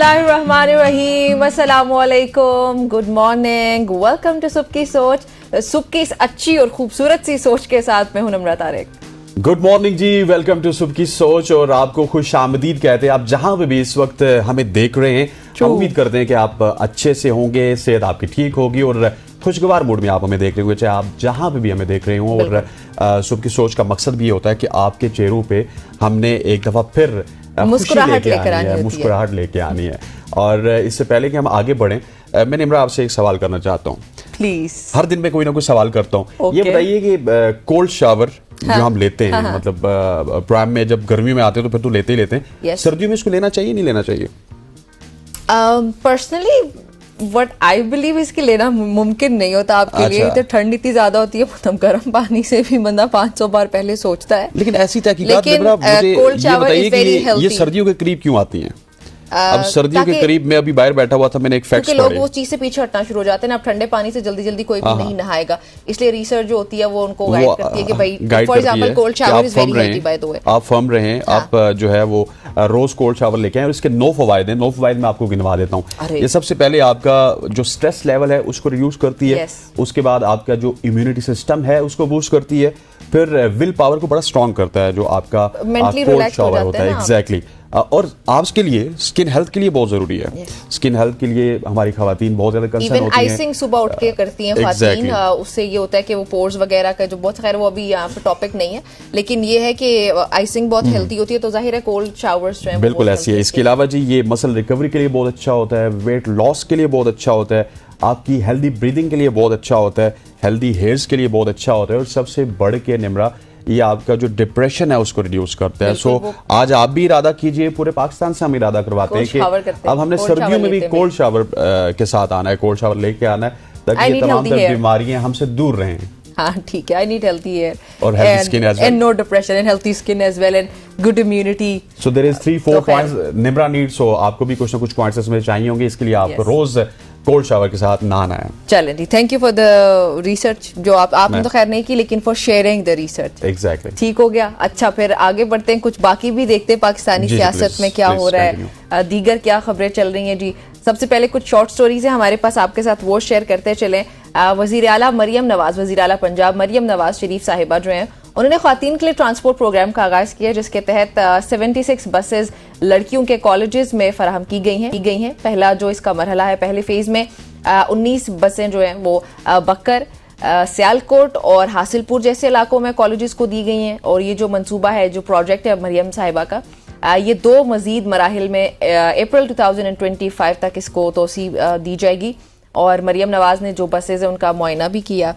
बिस्मिल्लाहिर्रहमानिर्रहीम, अस्सलामुअलैकुम, good morning, welcome to सुबह की सोच। सुबह की इस अच्छी और खूबसूरत सी सोच के साथ मैं हूं Namra Tariq. Good morning ji, welcome to सुबह की सोच और आपको खुश आमदीद कहते हैं। आप जहां पे भी इस वक्त हमें देख रहे हैं, हम उम्मीद करते हैं कि आप अच्छे से होंगे, सेहत आपकी ठीक होगी और खुशगवार मूड में आप हमें देख रहे होंगे, चाहे आप जहां पे भी हमें देख रहे हो। और सुबह की सोच का मकसद भी ये होता है कि आपके चेहरों पे हमने एक दफा फिर मुस्कुराहट लेकर आनी है, मुस्कुराहट लेके आनी है। और इससे पहले कि हम आगे बढ़ें, मैं निम्रा आपसे एक सवाल करना चाहता हूँ प्लीज। हर दिन में कोई ना कोई सवाल करता हूँ। ये बताइए कि कोल्ड शावर जो हम लेते हैं, मतलब प्राइम में जब गर्मी में आते हैं तो फिर तो लेते ही लेते हैं, सर्दियों में इसको लेना चाहिए नहीं लेना चाहिए? पर्सनली व्हाट आई बिलीव इसके लेना मुमकिन नहीं होता आपके लिए। तो ठंड इतनी ज्यादा होती है, मतलब गर्म पानी से भी बंदा 500 बार पहले सोचता है। लेकिन ऐसी तहकीकात मुझे ये बताइए कि ये सर्दियों के करीब क्यों आती हैं? अब सर्दियों के करीब मैं अभी बाहर बैठा हुआ था, मैंने एक फैक्ट पढ़ा। लोग वो चीज से पीछे हटना शुरू हो जाते हैं ना, अब ठंडे पानी से जल्दी जल्दी कोई भी नहीं नहाएगा, इसलिए रिसर्च जो होती है वो उनको गाइड करती है कि भाई for example cold shower is very healthy by the way. आप फर्म रहें, आप जो है वो रोज कोल्ड शावर लेके आए और इसके 9 फवायद हैं। 9 फवायद मैं आपको गिनवा देता हूँ। ये सबसे पहले आपका जो स्ट्रेस लेवल है उसको रिड्यूस करती है, उसके बाद आपका जो इम्यूनिटी सिस्टम है उसको बूस्ट करती है, फिर विल पावर को बड़ा स्ट्रॉन्ग करता है जो आपका कोल्ड शावर होता है। एग्जैक्टली। और आपके लिए स्किन हेल्थ के लिए बहुत जरूरी है। स्किन हेल्थ के लिए हमारी खवातीन बहुत ज्यादा कंसर्न होती हैं। आइसिंग सुबह उठ के करती हैं खवातीन, उससे ये होता है कि वो पोर्स वगैरह का जो बहुत, खैर वो अभी यहाँ पे टॉपिक नहीं है, लेकिन ये है कि आइसिंग बहुत हेल्थी होती है, तो जाहिर है कोल्ड शावर्स जो है बिल्कुल ऐसी है। इसके अलावा जी ये मसल रिकवरी के लिए बहुत अच्छा होता है, वेट लॉस के लिए बहुत अच्छा होता है, आपकी हेल्दी ब्रीदिंग के लिए बहुत अच्छा होता है, हेल्दी हेयर्स के लिए बहुत अच्छा होता है, और सबसे बढ़ के निम्रा ये आपका जो डिप्रेशन है उसको रिड्यूस करता है। सो आज आप भी इरादा कीजिए, पूरे पाकिस्तान से हम इरादा करवाते हैं कि अब हमने सर्दियों में भी कोल्ड शावर के साथ आना है, कोल्ड शावर लेके आना है, ताकि ये तमाम बीमारियां हमसे दूर रहें। हाँ ठीक है, आई नीड हेल्थी हेयर और healthy skin as well, and no depression, and healthy skin as well, and good immunity. So there is 3-4 points Nimra need. So आपको भी कुछ ना कुछ पॉइंट्स इसमें चाहिए होंगे, इसके लिए आपको रोज कोल्ड शावर के साथ नहाना है। चलें जी, thank you for the research जो आपने तो खैर नहीं की, लेकिन for sharing the research. Exactly, ठीक हो गया। अच्छा, फिर आगे बढ़ते हैं, कुछ बाकी भी देखते हैं पाकिस्तानी सियासत में क्या हो रहा है, दीगर क्या खबरें चल रही हैं जी। सबसे पहले कुछ शॉर्ट स्टोरीज है हमारे पास, आपके साथ वो शेयर करते चलें। वजीर आला मरियम नवाज, वजीर आला पंजाब मरियम नवाज शरीफ साहिबा जो हैं, उन्होंने ख्वातीन के लिए ट्रांसपोर्ट प्रोग्राम का आगाज किया, जिसके तहत 76 बसेस लड़कियों के कॉलेजेस में फराहम की गई हैं। पहला जो इसका मरहला है, पहले फेज में 19 बसें जो हैं वो बक्कर, सियालकोट और हासिलपुर जैसे इलाकों में कॉलेजेस को दी गई हैं। और ये जो मंसूबा है, जो प्रोजेक्ट है मरियम साहिबा का, ये 2 मजीद मराहिल में अप्रैल 2025 तक इसको तोसी दी जाएगी। और मरियम नवाज ने जो बसेज हैं उनका मुआयना भी किया,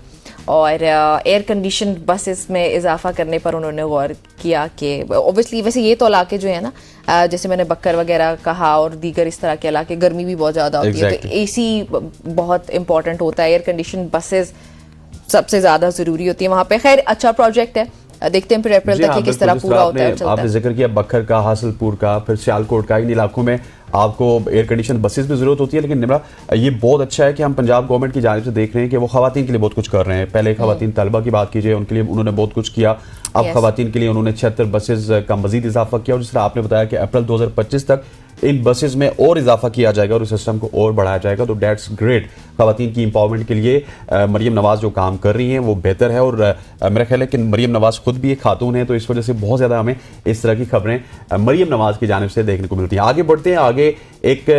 और एयर कंडीशन बसेस में इजाफा करने पर उन्होंने गौर किया कि ओबियसली वैसे ये तो इलाके जो है ना, जैसे मैंने बक्कर वगैरह कहा और दीगर इस तरह के इलाके, गर्मी भी बहुत ज़्यादा होती है, तो एसी बहुत इंपॉर्टेंट होता है, एयर कंडीशन बसेस सबसे ज़्यादा ज़रूरी होती है वहाँ पे। खैर अच्छा प्रोजेक्ट है, देखते हैं फिर अप्रैल तक किस तरह पूरा होता है। आपने जिक्र किया बक्कर का, हासिलपुर का, फिर सियालकोट का, इन इलाकों में आपको एयर कंडीशन बसेस भी जरूरत होती है। लेकिन निम्रा ये बहुत अच्छा है कि हम पंजाब गवर्नमेंट की जानिब से देख रहे हैं कि वो खवातीन के लिए बहुत कुछ कर रहे हैं। पहले खवातीन तलबा की बात कीजिए, उनके लिए उन्होंने बहुत कुछ किया। अब खवातीन के लिए उन्होंने 76 बसेस का मजीद इजाफा किया, और जिस तरह आपने बताया कि अप्रैल 2025 तक इन बसेस में और इजाफा किया जाएगा और इस सिस्टम को और बढ़ाया जाएगा। तो डेट्स ग्रेट। खवातीन की एम्पावरमेंट के लिए मरियम नवाज जो काम कर रही हैं वो बेहतर है, और मेरा ख्याल है कि मरियम नवाज खुद भी एक खातून है, तो इस वजह से बहुत ज़्यादा हमें इस तरह की खबरें मरियम नवाज की जानिब से देखने को मिलती हैं। आगे बढ़ते हैं, आगे एक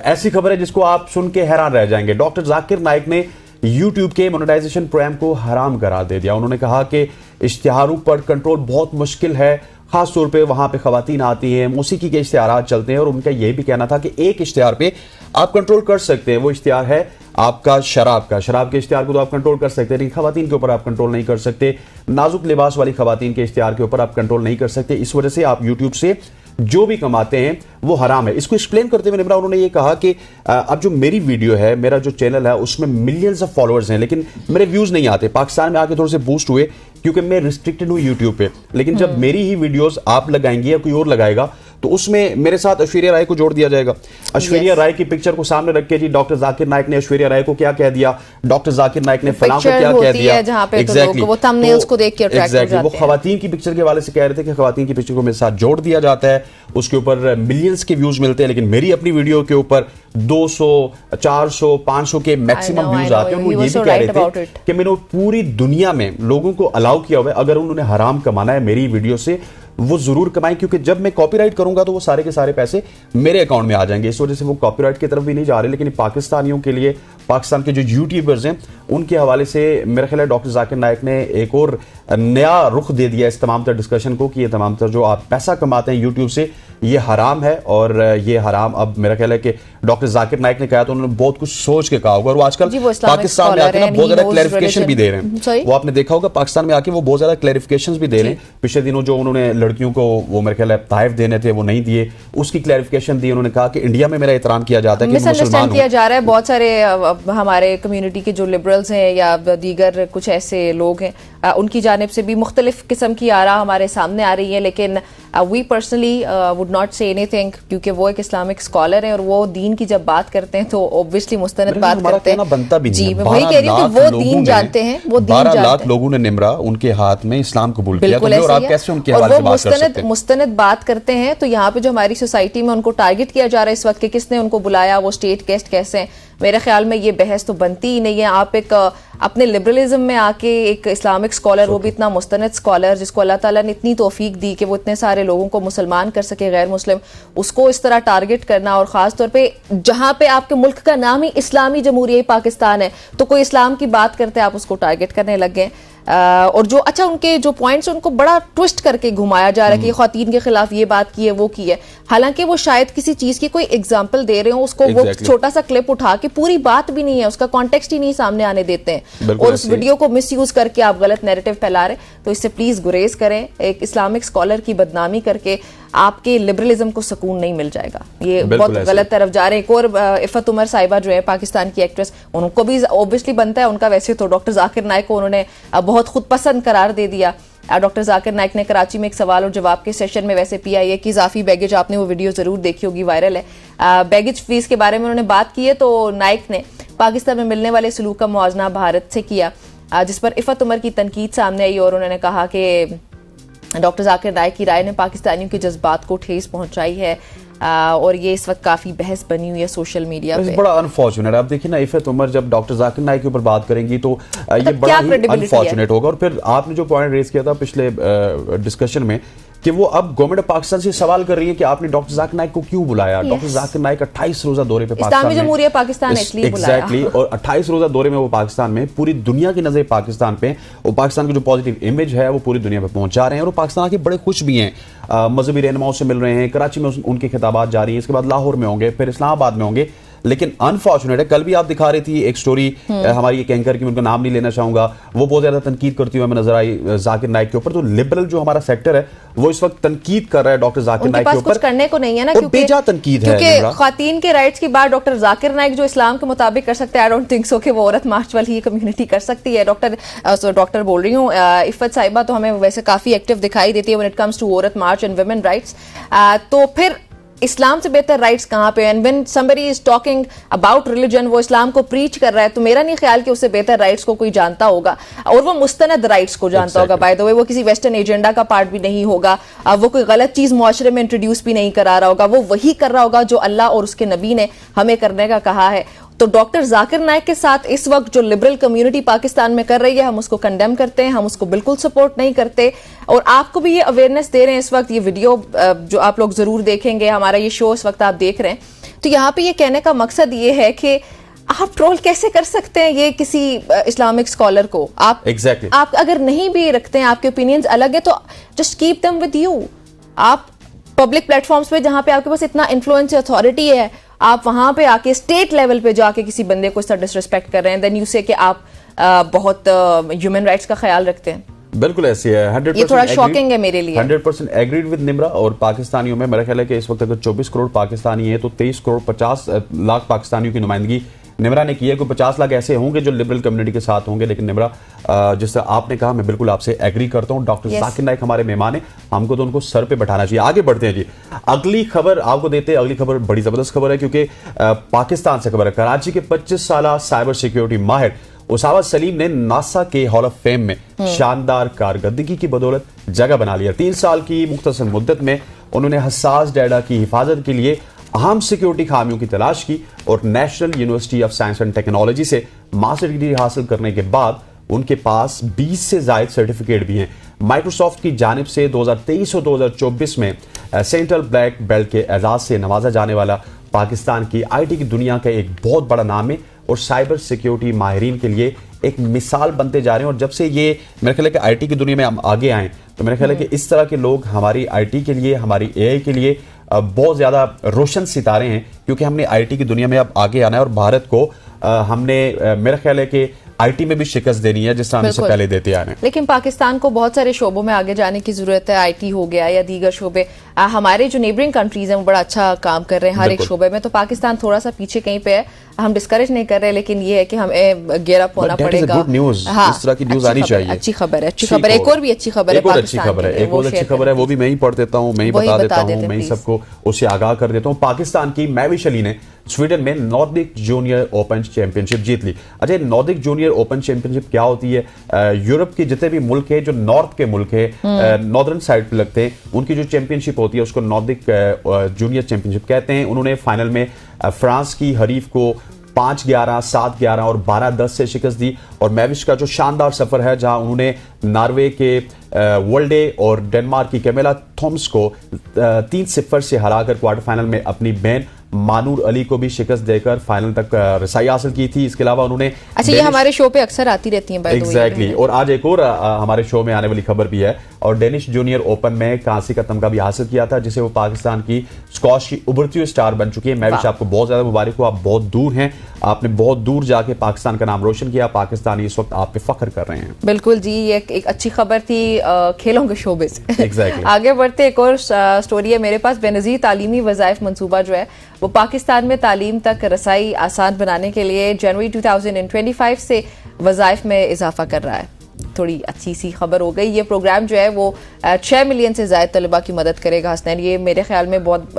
ऐसी खबर है जिसको आप सुन के हैरान रह जाएंगे। डॉक्टर जाकिर नाइक ने यूट्यूब के मोनेटाइजेशन प्रोग्राम को हराम करार दे दिया। उन्होंने कहा कि इश्तिहारों पर कंट्रोल बहुत मुश्किल है, खास तौर पे वहां पे खवातीन आती हैं, मौसीकी के इश्तिहार चलते हैं, और उनका यह भी कहना था कि एक इश्तिहार पे आप कंट्रोल कर सकते हैं, वो इश्तिहार है आपका शराब का। शराब के इश्तिहार को तो आप कंट्रोल कर सकते हैं, लेकिन खवातीन के ऊपर आप कंट्रोल नहीं कर सकते। नाजुक लिबास वाली खवातीन के इश्तिहार के ऊपर आप कंट्रोल नहीं कर सकते। इस वजह से आप यूट्यूब से जो भी कमाते हैं वो हराम है। इसको एक्सप्लेन करते हुए निम्रा उन्होंने ये कहा कि अब जो मेरी वीडियो है, मेरा जो चैनल है, उसमें मिलियंस ऑफ फॉलोअर्स हैं, लेकिन मेरे व्यूज नहीं आते। पाकिस्तान में आके थोड़े से बूस्ट हुए क्योंकि मैं रिस्ट्रिक्टेड हूँ यूट्यूब पे, लेकिन जब मेरी ही वीडियोस आप लगाएंगे या कोई और लगाएगा तो उसमें मेरे साथ ऐश्वर्या राय को जोड़ दिया जाएगा। ऐश्वर्या राय की पिक्चर को सामने रख के जी डॉक्टर जाकिर नाइक ने ऐश्वर्या राय को क्या कह दिया, डॉक्टर जाकिर नाइक ने फलां को क्या कह दिया, एग्जैक्टली वो थंबनेल्स को देख के अट्रैक्ट हो जाते हैं। वो खवातीन की पिक्चर के हवाले से कह रहे थे कि खवातीन की पिक्चर को मेरे साथ जोड़ दिया जाता है, उसके ऊपर मिलियंस के व्यूज मिलते हैं, लेकिन मेरी अपनी वीडियो के ऊपर 200, 400, 500 के मैक्सिमम व्यूज आते हैं। वो ये भी कह रहे थे कि मैंने पूरी दुनिया में लोगों को अलाउ किया हुआ है, अगर उन्होंने हराम कमाना है मेरी वीडियो से वो जरूर कमाएं, क्योंकि जब मैं कॉपीराइट करूंगा तो वो सारे के सारे पैसे मेरे अकाउंट में आ जाएंगे। इस वजह से वो कॉपीराइट की तरफ भी नहीं जा रहे। लेकिन पाकिस्तानियों के लिए, पाकिस्तान के जो यूट्यूबर्स हैं उनके हवाले से मेरा ख्याल है डॉक्टर जाकिर नाइक ने एक और नया रुख दे दिया इस तमाम तर डिस्कशन को कि ये तमाम तर जो आप पैसा कमाते हैं यूट्यूब से ये हराम है, और ये हराम अब मेरा ख्याल है कि डॉक्टर जाकिर नाइक ने कहा तो उन्होंने बहुत कुछ सोच के कहा होगा। और वो आजकल पाकिस्तान में आके ना बहुत ज्यादा क्लैरिफिकेशन भी दे रहे हैं। वो आपने देखा होगा पाकिस्तान में आके वो बहुत ज्यादा क्लैरिफिकेशन भी दे रहे हैं। पिछले दिनों जो उन्होंने लड़कियों को वो मेरे ख्याल है तहफ़ देने थे वो नहीं दिए, उसकी क्लैरिफिकेशन दी। उन्होंने कहा कि इंडिया में मेरा एहतराम किया जाता है कि मिसअंडरस्टैंड किया जा रहा है। बहुत सारे हमारे कम्युनिटी के जो लिबरल्स हैं या दीगर कुछ ऐसे लोग हैं उनकी जानिब से भी मुख्तलिफ किस्म की आरा हमारे सामने आ रही है, लेकिन we personally would not say anything, क्योंकि वो एक इस्लामिक स्कॉलर है और वो दीन की जब बात करते हैं तो ऑब्वियसली मुस्तनद बात करते हैं। बनता भी जी, मैं वही कह रही हूँ कि वो दीन जानते हैं, वो दीन जानते हैं। 12 लाख लोगों ने निमरा उनके हाथ में इस्लाम कबूल किया, और आप कैसे उनके हवाले से बात कर सकते हैं? मुस्तनद बात करते हैं। तो यहाँ पे जो हमारी सोसाइटी में उनको टारगेट किया जा रहा है इस वक्त कि किसने उनको बुलाया, वो स्टेट गेस्ट कैसे हैं, मेरे ख्याल में ये बहस तो बनती ही नहीं है। आप एक अपने लिबरलिज्म में आके एक इस्लामिक स्कॉलर, वो भी इतना मुस्तनद स्कॉलर जिसको अल्लाह ताला ने इतनी तौफीक दी कि वो इतने सारे लोगों को मुसलमान कर सके गैर मुस्लिम, उसको इस तरह टारगेट करना, और खास तौर पे जहां पे आपके मुल्क का नाम ही इस्लामी जमहूरिया पाकिस्तान है तो कोई इस्लाम की बात करते हैं आप उसको टारगेट करने लग गए। और जो अच्छा उनके जो पॉइंट्स उनको बड़ा ट्विस्ट करके घुमाया जा रहा है कि ख्वातीन के खिलाफ ये बात की है वो की है, हालांकि वो शायद किसी चीज की कोई एग्जांपल दे रहे हो, उसको वो छोटा सा क्लिप उठा के पूरी बात भी नहीं है, उसका कॉन्टेक्स्ट ही नहीं सामने आने देते हैं और उस वीडियो को मिसयूज करके आप गलत नैरेटिव फैला रहे। तो इससे प्लीज गुरेज करें। एक इस्लामिक स्कॉलर की बदनामी करके आपके लिबरलिज्म को सुकून नहीं मिल जाएगा, ये बहुत गलत तरफ जा रहे हैं। एक और इफ़त उमर साहिबा जो है पाकिस्तान की एक्ट्रेस, उनको भी ऑब्वियसली बनता है उनका, वैसे तो डॉक्टर जाकिर नाइक को उन्होंने बहुत खुद पसंद करार दे दिया। डॉक्टर जाकिर नाइक ने कराची में एक सवाल और जवाब के सेशन में वैसे PIA की इजाफी बैगेज, आपने वो वीडियो जरूर देखी होगी, वायरल है, बैगेज फीस के बारे में उन्होंने बात की है। तो नाइक ने पाकिस्तान में मिलने वाले सलूक का मुआवजा भारत से किया, जिस पर इफ़त उमर की तनकीद सामने आई और उन्होंने कहा कि डॉक्टर जाकिर नाइक की राय ने पाकिस्तानियों के जज्बात को ठेस पहुंचाई है, और ये इस वक्त काफी बहस बनी हुई है सोशल मीडिया पे। बड़ा अनफॉर्चुनेट। आप देखिए ना, इफ़त उमर जब डॉक्टर जाकिर नाइक के ऊपर बात करेंगी तो ये बड़ा ही अनफॉर्चुनेट होगा। और फिर आपने जो पॉइंट रेज किया था पिछले डिस्कशन में कि वो अब गवर्नमेंट ऑफ पाकिस्तान से सवाल कर रही है कि आपने डॉक्टर जाकिर नाइक को क्यों बुलाया। डॉक्टर जाकिर नाइक 28 रोजा दौरे पे इस्लामी जमहूरिया पाकिस्तान इसलिए बुलाया, एग्जैक्टली, और 28 रोजा दौरे में वो पाकिस्तान में, पूरी दुनिया की नजर पाकिस्तान पे, और पाकिस्तान की जो पॉजिटिव इमेज है वो पूरी दुनिया पे पहुंचा रहे हैं। और वो पाकिस्तान आके बड़े खुश भी हैं, मजहबी रहनुमाओं से मिल रहे हैं, कराची में उनके खिताबात जारी हैं, इसके बाद लाहौर में होंगे, फिर इस्लामाबाद में होंगे। लेकिन अनफॉर्चुनेट है, कल भी आप दिखा रही थी एक स्टोरी हमारी एक एंकर की, मैं उनका नाम नहीं लेना चाहूंगा, वो बहुत ज्यादा तनकीद करती हुई हमें नजर आई जाकिर नाइक के ऊपर। तो लिबरल जो हमारा सेक्टर है वो इस वक्त तनकीद कर रहा है डॉक्टर जाकिर नाइक के ऊपर, कुछ करने को नहीं है ना, क्योंकि बेजा तनकीद है, क्योंकि खातीन के राइट्स की बात डॉक्टर जाकिर नाइक जो इस्लाम के मुताबिक कर सकते हैं, आई डोंट थिंक सो कि वो औरत मार्च वाली ही कम्युनिटी कर सकती है। डॉक्टर बोल रही हूँ इफ़त साहिबा तो हमें वैसे काफी एक्टिव दिखाई देती है व्हेन इट कम्स टू औरत मार्च एंड वुमेन राइट्स। तो फिर इस्लाम से बेहतर राइट्स कहाँ पे? And when somebody is talking about religion, वो इस्लाम को प्रीच कर रहा है, तो मेरा नहीं ख्याल कि उससे बेहतर राइट्स को कोई जानता होगा, और वो मुस्तनद राइट्स को जानता होगा। बाय द वे वो किसी वेस्टर्न एजेंडा का पार्ट भी नहीं होगा, वो कोई गलत चीज मुआशरे में इंट्रोड्यूस भी नहीं करा रहा होगा, वो वही कर रहा होगा जो अल्लाह और उसके नबी ने हमें करने का कहा है। तो डॉक्टर जाकिर नाइक के साथ इस वक्त जो लिबरल कम्युनिटी पाकिस्तान में कर रही है, हम उसको कंडेम करते हैं, हम उसको बिल्कुल सपोर्ट नहीं करते, और आपको भी ये अवेयरनेस दे रहे हैं इस वक्त। ये वीडियो जो आप लोग जरूर देखेंगे, हमारा ये शो इस वक्त आप देख रहे हैं, तो यहाँ पे ये कहने का मकसद ये है कि आप ट्रोल कैसे कर सकते हैं ये किसी इस्लामिक स्कॉलर को। आप आप अगर नहीं भी रखते हैं, आपके ओपिनियंस अलग है, तो just keep them with you. आप पब्लिक प्लेटफॉर्म्स पे जहां पे आपके पास इतना इन्फ्लुएंस अथॉरिटी है, आप वहां पे आके स्टेट लेवल पे जाके किसी बंदे को इस तरह डिसरिस्पेक्ट कर रहे हैं, देन यू से कि आप बहुत ह्यूमन राइट्स का ख्याल रखते हैं। बिल्कुल ऐसी है, 100% ये थोड़ा शॉकिंग है मेरे लिए। 100% एग्रीड विद निमरा। और पाकिस्तानियों में मेरा ख्याल है कि इस वक्त अगर 24 करोड़ पाकिस्तानी है तो 23 करोड़ 50 लाख पाकिस्तानियों की नुमाइंदगी निम्रा ने की है। कोई 50 लाख ऐसे होंगे जो लिबरल कम्युनिटी के साथ होंगे, लेकिन निम्रा जिस तरह आपने कहा, मैं बिल्कुल आपसे एग्री करता हूँ। डॉक्टर जाकिर नाइक हमारे मेहमान है, हमको तो उनको सर पे बैठाना चाहिए। आगे बढ़ते हैं जी, अगली खबर आपको देते हैं। अगली खबर बड़ी जबरदस्त खबर है, क्योंकि पाकिस्तान से खबर है। कराची के 25 साल साइबर सिक्योरिटी माहिर उसामा सलीम ने नासा के हॉल ऑफ फेम में शानदार कारकर्दगी की बदौलत जगह बना लिया। 3 साल की मुख्तसर मुद्दत में उन्होंने हसास डाटा की हिफाजत के लिए अहम सिक्योरिटी खामियों की तलाश की और national university of science and technology से मास्टर डिग्री हासिल करने के बाद उनके पास 20 से ज्यादा सर्टिफिकेट भी हैं। माइक्रोसॉफ्ट की जानिब से 2023 और 2024 में सेंट्रल ब्लैक बेल्ट के एजाज से नवाजा जाने वाला पाकिस्तान की आईटी की दुनिया का एक बहुत बड़ा नाम है और साइबर सिक्योरिटी माहिरीन के लिए एक मिसाल बनते जा रहे हैं। और जब से ये मेरे ख्याल है कि आईटी की दुनिया में हम आगे आए, तो मेरे ख्याल है कि इस तरह के लोग हमारी आईटी के लिए, हमारी एआई के लिए बहुत ज्यादा रोशन सितारे हैं, क्योंकि हमने आईटी की दुनिया में अब आगे आना है और भारत को हमने मेरा ख्याल है कि आईटी में भी शिकस्त देनी है, जिस तरह हम इससे पहले देते आ रहे हैं। लेकिन पाकिस्तान को बहुत सारे शोबों में आगे जाने की जरूरत है। आईटी हो गया या दीगर शोबे, हमारे जो नेबरिंग कंट्रीज हैं वो बड़ा अच्छा काम कर रहे हैं हर एक शोबे में। तो पाकिस्तान थोड़ा सा पीछे कहीं पे है, हम डिस्करेज नहीं कर रहे, लेकिन ये है कि हमें गियर अप होना पड़ेगा। हाँ, इस तरह की न्यूज आनी चाहिए। अच्छी खबर है, अच्छी खबर है। एक और भी अच्छी खबर है, एक और अच्छी खबर है, एक और अच्छी खबर है, वो भी मैं ही पढ़ देता हूँ, मैं ही बता देता हूँ, मैं ही सबको उससे आगाह कर देता हूँ। पाकिस्तान की मैविश अली ने स्वीडन में नॉर्डिक जूनियर ओपन चैंपियनशिप जीत ली। अच्छा, नॉर्डिक जूनियर ओपन चैंपियनशिप क्या होती है? यूरोप के जितने भी मुल्क है, जो नॉर्थ के मुल्क है, नॉर्दर्न साइड पे लगते हैं, उनकी जो चैंपियनशिप होती है उसको नॉर्डिक जूनियर चैंपियनशिप कहते हैं। उन्होंने फाइनल में फ्रांस की हरीफ को 5-11, 7-11 और 12-10 से शिकस्त दी। और मैविश का जो शानदार सफर है, जहां उन्होंने नॉर्वे के वर्ल्डे और डेनमार्क की कैमेला थॉम्स को 3-0 से हराकर क्वार्टर फाइनल में अपनी बहन मानूर अली को भी शिकस्त देकर फाइनल तक रसाई हासिल की थी। इसके अलावा उन्होंने ये हमारे शो पे अक्सर आती रहती हैं एग्जैक्टली। और आज एक और हमारे शो में आने वाली खबर भी है, और डेनिश जूनियर ओपन में कांसी का तमगा भी हासिल किया था, जिसे वो पाकिस्तान की स्क्वॉश की उभरती हुई स्टार बन चुकी है। मैं भी आपको बहुत ज्यादा मुबारक हो, आप बहुत दूर हैं, आपने बहुत दूर जाके पाकिस्तान का नाम रोशन किया। पाकिस्तानी इस वक्त आप पे फख्र कर रहे हैं। बिल्कुल जी, ये एक अच्छी खबर थी खेलों के शोबे से। Exactly. आगे बढ़ते एक और स्टोरी है मेरे पास। बेनजीर तालीमी वज़ाइफ मंसूबा जो है वो पाकिस्तान में तालीम तक रसाई आसान बनाने के लिए जनवरी 2025 से वज़ाइफ में इजाफा कर रहा है। थोड़ी अच्छी सी खबर हो गई। ये प्रोग्राम जो है वो 6 मिलियन से ज्यादा तलबा की मदद करेगा। हसनैन, ये मेरे ख्याल में बहुत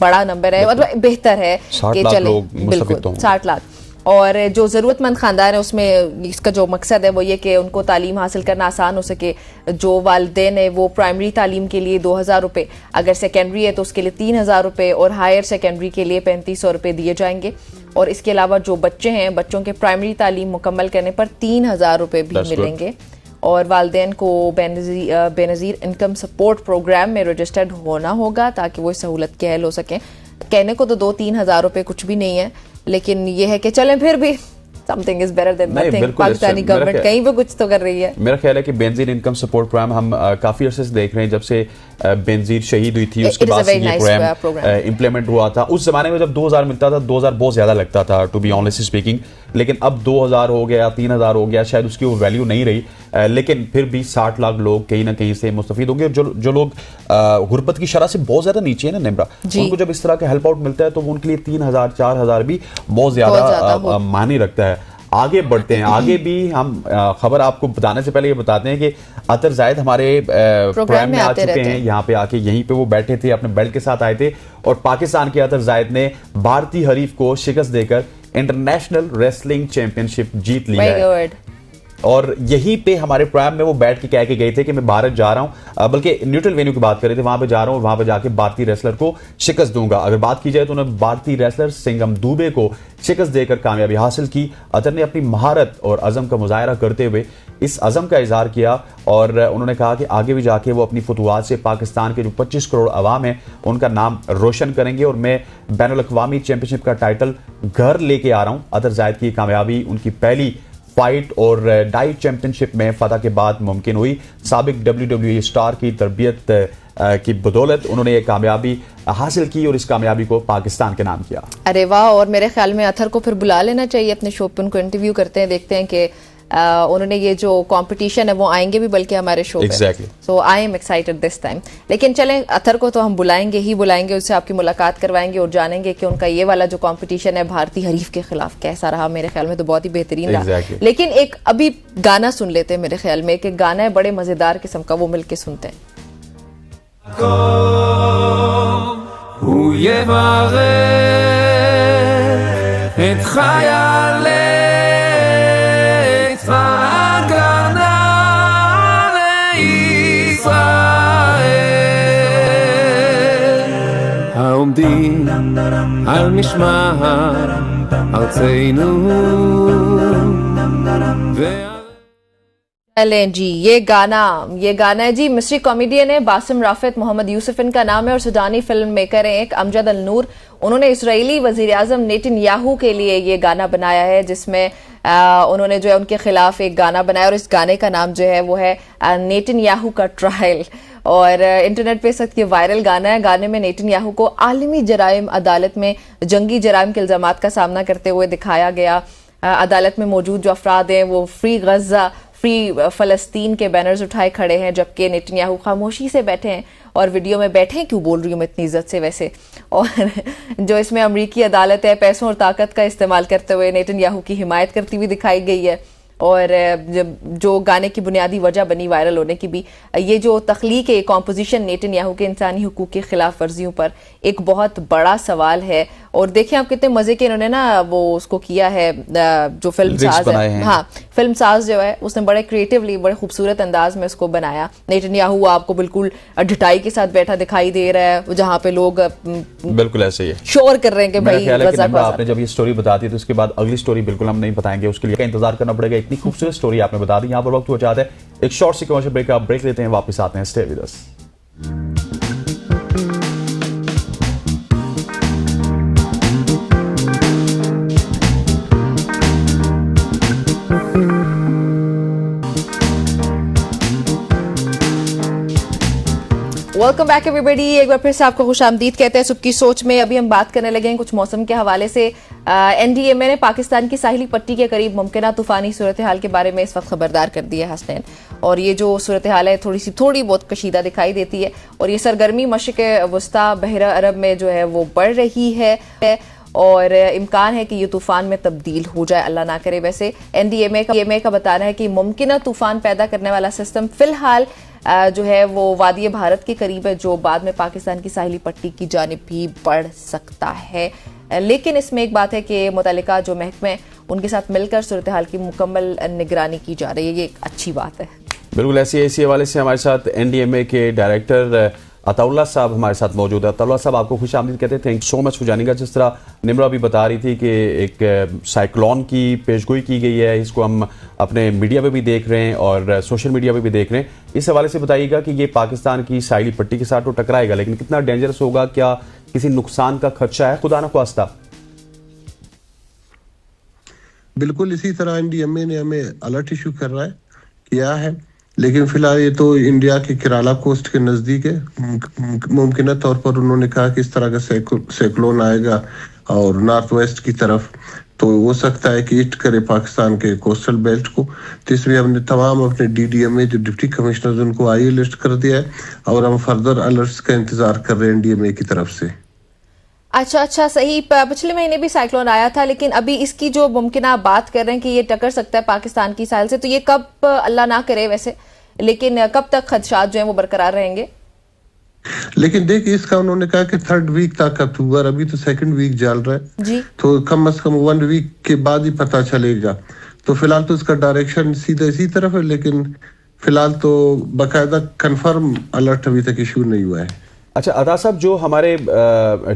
बड़ा नंबर है, मतलब बेहतर है कि चले। बिल्कुल 60 लाख। और जो ज़रूरतमंद ख़ानदान है उसमें इसका जो मकसद है वो ये कि उनको तालीम हासिल करना आसान हो सके। जो वालिदैन है वो प्राइमरी तालीम के लिए 2000 रुपये, अगर सेकेंडरी है तो उसके लिए 3000 रुपये, और हायर सेकेंडरी के लिए 3500 रुपये दिए जाएंगे। और इसके अलावा जो बच्चे हैं, बच्चों के प्राइमरी तालीम मुकम्मल करने पर 3000 रुपये भी मिलेंगे। और वालिदैन को बेनज़ीर इनकम सपोर्ट प्रोग्राम में रजिस्टर्ड होना होगा ताकि वो सहूलत के अहल हो सकें। कहने को तो 2-3 हज़ार रुपये कुछ भी नहीं है, लेकिन ये है कि चलें फिर भी something is better than nothing. Pakistani government कहीं पे कुछ तो कर रही है। मेरा ख्याल है कि बेनजीर इनकम सपोर्ट प्रोग्राम हम काफी अरसे से देख रहे हैं। जब से बेनजीर शहीद हुई थी उसके बाद से ये प्रोग्राम इंप्लीमेंट हुआ था। उस जमाने में जब 2000 मिलता था, 2000 बहुत ज्यादा लगता था टू बी ऑनेस्ट स्पीकिंग, लेकिन अब 2000 हो गया, 3000 हो गया, शायद उसकी वो वैल्यू नहीं रही, लेकिन फिर भी 60 लाख लोग कहीं ना कहीं से मुस्तफीद होंगे। जो लोग गुर्बत की शरह से बहुत ज्यादा नीचे है ना निम्रा, उनको जब इस तरह का हेल्प आउट मिलता है तो उनके लिए 3000 4000 भी बहुत ज्यादा मायने रखता है। आगे बढ़ते हैं, आगे भी हम खबर आपको बताने से पहले ये बताते हैं कि अतर जायद हमारे प्रोग्राम में आ चुके हैं। यहाँ पे आके यहीं पे वो बैठे थे, अपने बेल्ट के साथ आए थे, और पाकिस्तान के अतर जायद ने भारतीय हरीफ को शिकस्त देकर इंटरनेशनल रेसलिंग चैंपियनशिप जीत ली है। और यहीं पे हमारे प्रोग्राम में वो बैठ के कह के गए थे कि मैं भारत जा रहा हूं, बल्कि न्यूट्रल वेन्यू की बात कर रहे थे, वहां पे जा रहा हूं, वहां पे जाके भारतीय रेसलर को शिकस्त दूंगा। अगर बात की जाए तो उन्होंने भारतीय रेसलर सिंघम दुबे को शिकस्त देकर कामयाबी हासिल की। अतर ने अपनी महारत और अज़म का मुजाहरा करते हुए इस अज़म का इजहार किया, और उन्होंने कहा कि आगे भी जाके वो अपनी फतवात से पाकिस्तान के जो 25 करोड़ अवाम है उनका नाम रोशन करेंगे, और मैं बैनुल अक़वामी चैंपियनशिप का टाइटल घर लेके आ रहा हूं। अतर जायद की कामयाबी उनकी पहली फाइट और डाइट चैंपियनशिप में फतह के बाद मुमकिन हुई। साबिक WWE स्टार की तरबियत की बदौलत उन्होंने ये कामयाबी हासिल की और इस कामयाबी को पाकिस्तान के नाम किया। अरे वाह! और मेरे ख्याल में अतर को फिर बुला लेना चाहिए अपने शो पे, उनको इंटरव्यू करते हैं, देखते हैं कि उन्होंने ये जो कंपटीशन है वो आएंगे भी बल्कि हमारे शो Exactly. पे। So I am excited this time. लेकिन चलें, अतर को तो हम बुलाएंगे ही बुलाएंगे, उससे आपकी मुलाकात करवाएंगे और जानेंगे कि उनका ये वाला जो कंपटीशन है भारतीय हरीफ के खिलाफ कैसा रहा। मेरे ख्याल में तो बहुत ही बेहतरीन रहा। Exactly. लेकिन एक अभी गाना सुन लेते हैं, मेरे ख्याल में एक गाना है बड़े मजेदार किस्म का, वो मिलके सुनते हैं। הוא יברך את חיילי צבא ההגנה לישראל העומדים על משמר ארצנו चलें जी, ये गाना है जी, मिस्री कॉमेडियन है बासिम राफित, मोहम्मद यूसुफ इनका नाम है और सुडानी फिल्म मेकर है एक अमजद अल नूर। उन्होंने इसराइली वजीर आजम नेतन्याहू के लिए ये गाना बनाया है, जिसमें उन्होंने जो है उनके खिलाफ एक गाना बनाया और इस गाने का नाम जो है वो है नेतन्याहू का ट्रायल। और इंटरनेट पे इस वक्त ये वायरल गाना है। गाने में नेतन्याहू को आलमी जराइम अदालत में जंगी जराइम के इल्जामात का सामना करते हुए दिखाया गया। अदालत में मौजूद जो अफराद हैं वो फ्री गजा, फ्री फलस्तीन के बैनर्स उठाए खड़े हैं, जबकि नेतन्याहू खामोशी से बैठे हैं। और वीडियो में बैठे हैं, क्यों बोल रही हूँ मैं इतनी इज्जत से वैसे। और जो इसमें अमरीकी अदालत है पैसों और ताकत का इस्तेमाल करते हुए नेतन्याहू की हिमायत करती हुई दिखाई गई है। और जो गाने की बुनियादी वजह बनी वायरल होने की भी ये जो तख्लीक है, कॉम्पोजिशन नेतन्याहू के इंसानी हुकूक की खिलाफ वर्जियों पर एक बहुत बड़ा सवाल है। और देखें आप कितने मजे के इन्होंने ना वो उसको किया है, जो फिल्म साज है, हाँ फिल्म साज जो है उसने बड़े क्रिएटिवली बड़े खूबसूरत अंदाज में उसको बनाया। नेतन्याहू आपको बिल्कुल ढिठाई के साथ बैठा दिखाई दे रहा है, जहाँ पे लोग बिल्कुल ऐसे ही शोर कर रहे हैं कि भाई आपने जब ये स्टोरी बता दी तो उसके बाद अगली स्टोरी बिल्कुल हम नहीं बताएंगे, उसके लिए इंतजार करना पड़ेगा। इतनी खूबसूरत स्टोरी आपने बता दी। यहाँ पर वक्त हो जाता है एक शॉर्ट सी कमर्शियल ब्रेक, आप ब्रेक लेते हैं, वापस आते हैं। Stay with us. Welcome back everybody. एक बार फिर से आपको खुशामदीद कहते हैं सुबह की सोच में। अभी हम बात करने लगे हैं कुछ मौसम के हवाले से। एनडीएमए ने पाकिस्तान की साहिली पट्टी के करीब मुमकिन तूफानी सूरत हाल के बारे में इस वक्त खबरदार कर दिया है हसनैन। और ये जो सूरत हाल है थोड़ी बहुत कशीदा दिखाई देती है और ये सरगर्मी मशरिक़ वस्ता बहरा अरब में जो है वो बढ़ रही है और इम्कान है कि ये तूफान में तब्दील हो जाए, अल्लाह ना करे। वैसे एनडीएमए का बताना है कि मुमकिन तूफान पैदा करने वाला सिस्टम फिलहाल जो है वो वादी भारत के करीब है, जो बाद में पाकिस्तान की साहिली पट्टी की जानिब भी बढ़ सकता है। लेकिन इसमें एक बात है कि मुतल्लिका जो महकमे उनके साथ मिलकर सूरत हाल की मुकम्मल निगरानी की जा रही है, ये एक अच्छी बात है। बिल्कुल ऐसी इसी हवाले से हमारे साथ एनडीएमए के डायरेक्टर अताउल्लाह साहब हमारे साथ मौजूद है। अताउल्लाह साहब आपको खुश आमदीद कहते हैं, थैंक सो मच फॉर जानिंग अस। जिस तरह निम्रा भी बता रही थी कि एक साइक्लोन की पेशगोई की गई है, इसको हम अपने मीडिया पे भी देख रहे हैं और सोशल मीडिया पे भी देख रहे हैं। इस हवाले से बताइएगा कि ये पाकिस्तान की साहिली पट्टी के साथ तो टकराएगा, लेकिन कितना डेंजरस होगा, क्या किसी नुकसान का खदशा है खुदा न ख्वास्ता? बिल्कुल इसी तरह एनडीएमए ने हमें अलर्ट इशू कर रहा है किया है, लेकिन फिलहाल ये तो इंडिया के केराला कोस्ट के नजदीक है। मुमकिन तौर पर उन्होंने कहा कि इस तरह का साइक्लोन आएगा और नॉर्थ वेस्ट की तरफ, तो हो सकता है कि हिट करे पाकिस्तान के कोस्टल बेल्ट को। तो इसमें हमने तमाम अपने डीडीएमए जो डिप्टी कमिश्नर उनको हाई अलर्ट कर दिया है और हम फर्दर अलर्ट्स का इंतजार कर रहे हैं एनडीएमए की तरफ से। अच्छा सही। पिछले महीने भी साइक्लोन आया था, लेकिन अभी इसकी जो मुमकिन आप बात कर रहे हैं कि ये टक्कर सकता है पाकिस्तान की साहिल से, तो ये कब, अल्लाह ना करे वैसे, लेकिन कब तक खदशात जो हैं वो बरकरार रहेंगे? लेकिन देखिए इसका उन्होंने कहा कि 3rd वीक तक अक्टूबर, अभी तो 2nd वीक चल रहा है जी, तो कम से कम 1 वीक के बाद ही पता चलेगा। तो फिलहाल तो इसका डायरेक्शन सीधा इसी तरफ है, लेकिन फिलहाल तो बाकायदा कंफर्म अलर्ट अभी तक इशू नहीं हुआ है। अच्छा अता साहब, जो हमारे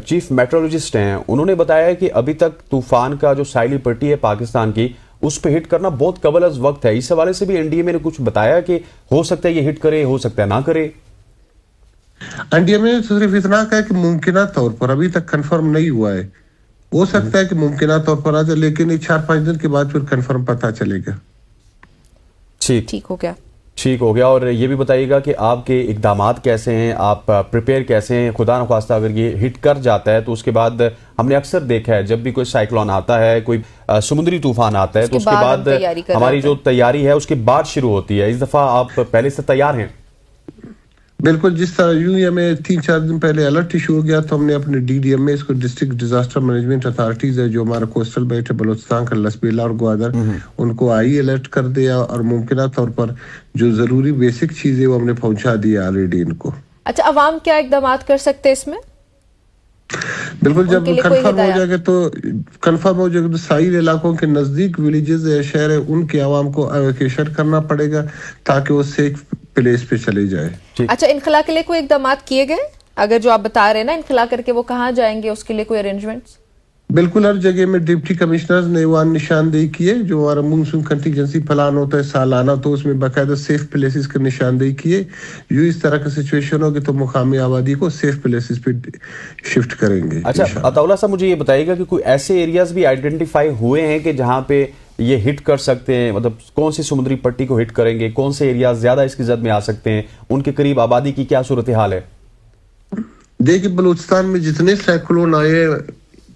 चीफ मेट्रोलॉजिस्ट हैं उन्होंने बताया है कि अभी तक तूफान का जो साहिली पट्टी है पाकिस्तान की उस पर हिट करना बहुत कबल अज वक्त है। इस हवाले से भी एनडीएमए ने कुछ बताया कि हो सकता है ये हिट करे, हो सकता है ना करे। एनडीएमए ने सिर्फ इतना कहा कि मुमकिन तौर पर, अभी तक कंफर्म नहीं हुआ है, हो सकता है कि मुमकिन तौर पर आ जाए, लेकिन 4-5 दिन के बाद फिर कंफर्म पता चलेगा। ठीक हो गया। ठीक हो गया। और ये भी बताइएगा कि आपके इकदामात कैसे हैं, आप प्रिपेयर कैसे हैं, खुदा न खास्ता अगर ये हिट कर जाता है तो उसके बाद हमने अक्सर देखा है जब भी कोई साइक्लोन आता है, कोई समुद्री तूफान आता है तो उसके बाद हमारी जो तैयारी है उसके बाद शुरू होती है। इस दफ़ा आप पहले से तैयार हैं? बिल्कुल, जिस तरह यूं ही हमें 3-4 दिन पहले अलर्ट इशू हो गया तो हमने अपने DDMA इसको डिस्ट्रिक्ट डिजास्टर मैनेजमेंट अथॉरिटीज है जो हमारा कोस्टल बेल्ट है बलूचिस्तान का, लसबेला और ग्वादर, उनको आई अलर्ट कर दिया और मुमकिन तौर पर जो जरूरी बेसिक चीजें वो हमने पहुंचा दी ऑलरेडी इनको। अच्छा, अवाम क्या इकदाम कर सकते हैं इसमें? बिल्कुल, जब कंफर्म हो जाएगा तो साहिल इलाकों के नजदीक विलेजेस या शहर है उनके आवाम को एवोकेशन करना पड़ेगा ताकि वो सेफ प्लेस पे चले जाए। अच्छा, इनखला के लिए कोई इकदाम किए गए? अगर जो आप बता रहे हैं ना इनखला करके वो कहाँ जाएंगे, उसके लिए कोई अरेंजमेंट्स? बिल्कुल, हर जगह में डिप्टी कमिश्नर्स ने वहाँ निशानदेही की है। जो हमारा मानसून कंटीजेंसी प्लान होता है सालाना, तो उसमें बाकायदा सेफ प्लेसेस की निशानदेही की है। यूँ इस तरह का सिचुएशन होगी तो मुकामी आबादी को सेफ प्लेसेस पे शिफ्ट करेंगे। अच्छा अताउल्लाह साहब, मुझे ये बताइएगा कि कोई ऐसे एरियाज भी आइडेंटिफाई हुए हैं कि जहाँ पे ये हिट कर सकते हैं, मतलब कौन सी समुद्री पट्टी को हिट करेंगे, कौन से एरियाज ज्यादा इसकी जद में आ सकते हैं, उनके करीब आबादी की क्या सूरत हाल है? देखिए, बलूचिस्तान में जितने साइक्लोन आए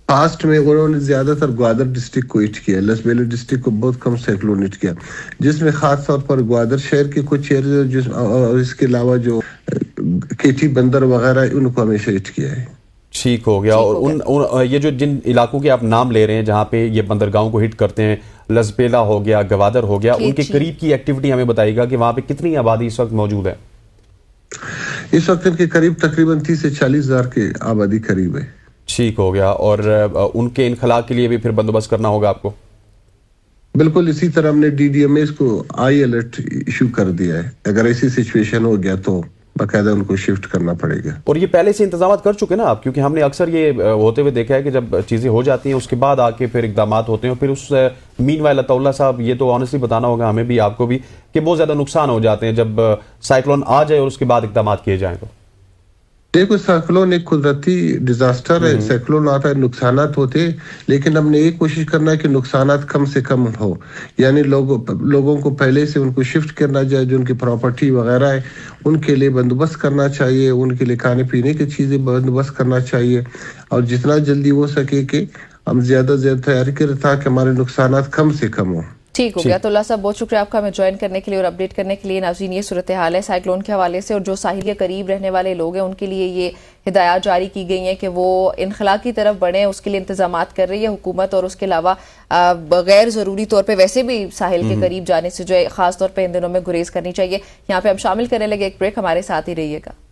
पास्ट में उन्होंने ज्यादातर ग्वादर डिस्ट्रिक्ट को हिट किया, लसबेला डिस्ट्रिक्ट को बहुत कम साइक्लोन हिट किया, जिसमें खास तौर पर ग्वादर शहर के कुछ एरिया और इसके अलावा जो केटी बंदर वगैरह उनको हमेशा हिट किया है। ठीक हो गया। और ये जो जिन इलाकों के आप नाम ले रहे हैं जहाँ पे ये बंदरगाहों को हिट करते हैं, लसबेला हो गया, गवादर हो गया, उनके करीब की एक्टिविटी हमें बताइएगा कि वहाँ पे कितनी आबादी इस वक्त मौजूद है? इस वक्त इनके करीब तकरीबन 30 से 40 हजार की आबादी करीब है। ठीक हो गया। और उनके इनखला के लिए भी फिर बंदोबस्त करना होगा आपको? बिल्कुल, इसी तरह हमने DDMA को आई अलर्ट इशू कर दिया है। अगर ऐसी सिचुएशन हो गया तो बाकायदा उनको शिफ्ट करना पड़ेगा। और ये पहले से इंतजाम कर चुके ना आप, क्योंकि हमने अक्सर ये होते हुए देखा है कि जब चीज़ें हो जाती हैं उसके बाद आके फिर इकदाम होते हैं और फिर उस मीनवाइल अताउल्लाह साहब ये तो ऑनेस्टली बताना होगा हमें भी आपको भी कि बहुत ज़्यादा नुकसान हो जाते हैं जब साइक्लोन आ जाए और उसके बाद इकदाम किए जाएँ। तो देखो, साइक्लोन एक कुदरती डिजास्टर है, साइक्लोन आता है, नुकसानात होते हैं, लेकिन हमने ये कोशिश करना है कि नुकसानात कम से कम हो। यानी लोगों को पहले से उनको शिफ्ट करना चाहिए, जो उनकी प्रॉपर्टी वगैरह है उनके लिए बंदोबस्त करना चाहिए, उनके लिए खाने पीने की चीज़ें बंदोबस्त करना चाहिए और जितना जल्दी हो सके कि हम ज़्यादा से ज़्यादा तैयारी करें ताकि हमारे नुकसानात कम से कम हो। ठीक हो गया। अताउल्लाह साहब, बहुत शुक्रिया आपका हमें ज्वाइन करने के लिए और अपडेट करने के लिए। नाज़रीन, ये सूरत हाल है साइक्लोन के हवाले से और जो साहिल के करीब रहने वाले लोग हैं उनके लिए ये हिदायत जारी की गई हैं कि वो इनखला की तरफ बढ़ें, उसके लिए इंतजाम कर रही है हुकूमत। और उसके अलावा गैर ज़रूरी तौर पर वैसे भी साहिल के करीब जाने से जो है ख़ास तौर पर इन दिनों में गुरेज करनी चाहिए। यहाँ पर हम शामिल करने लगे एक ब्रेक, हमारे साथ ही रहिएगा।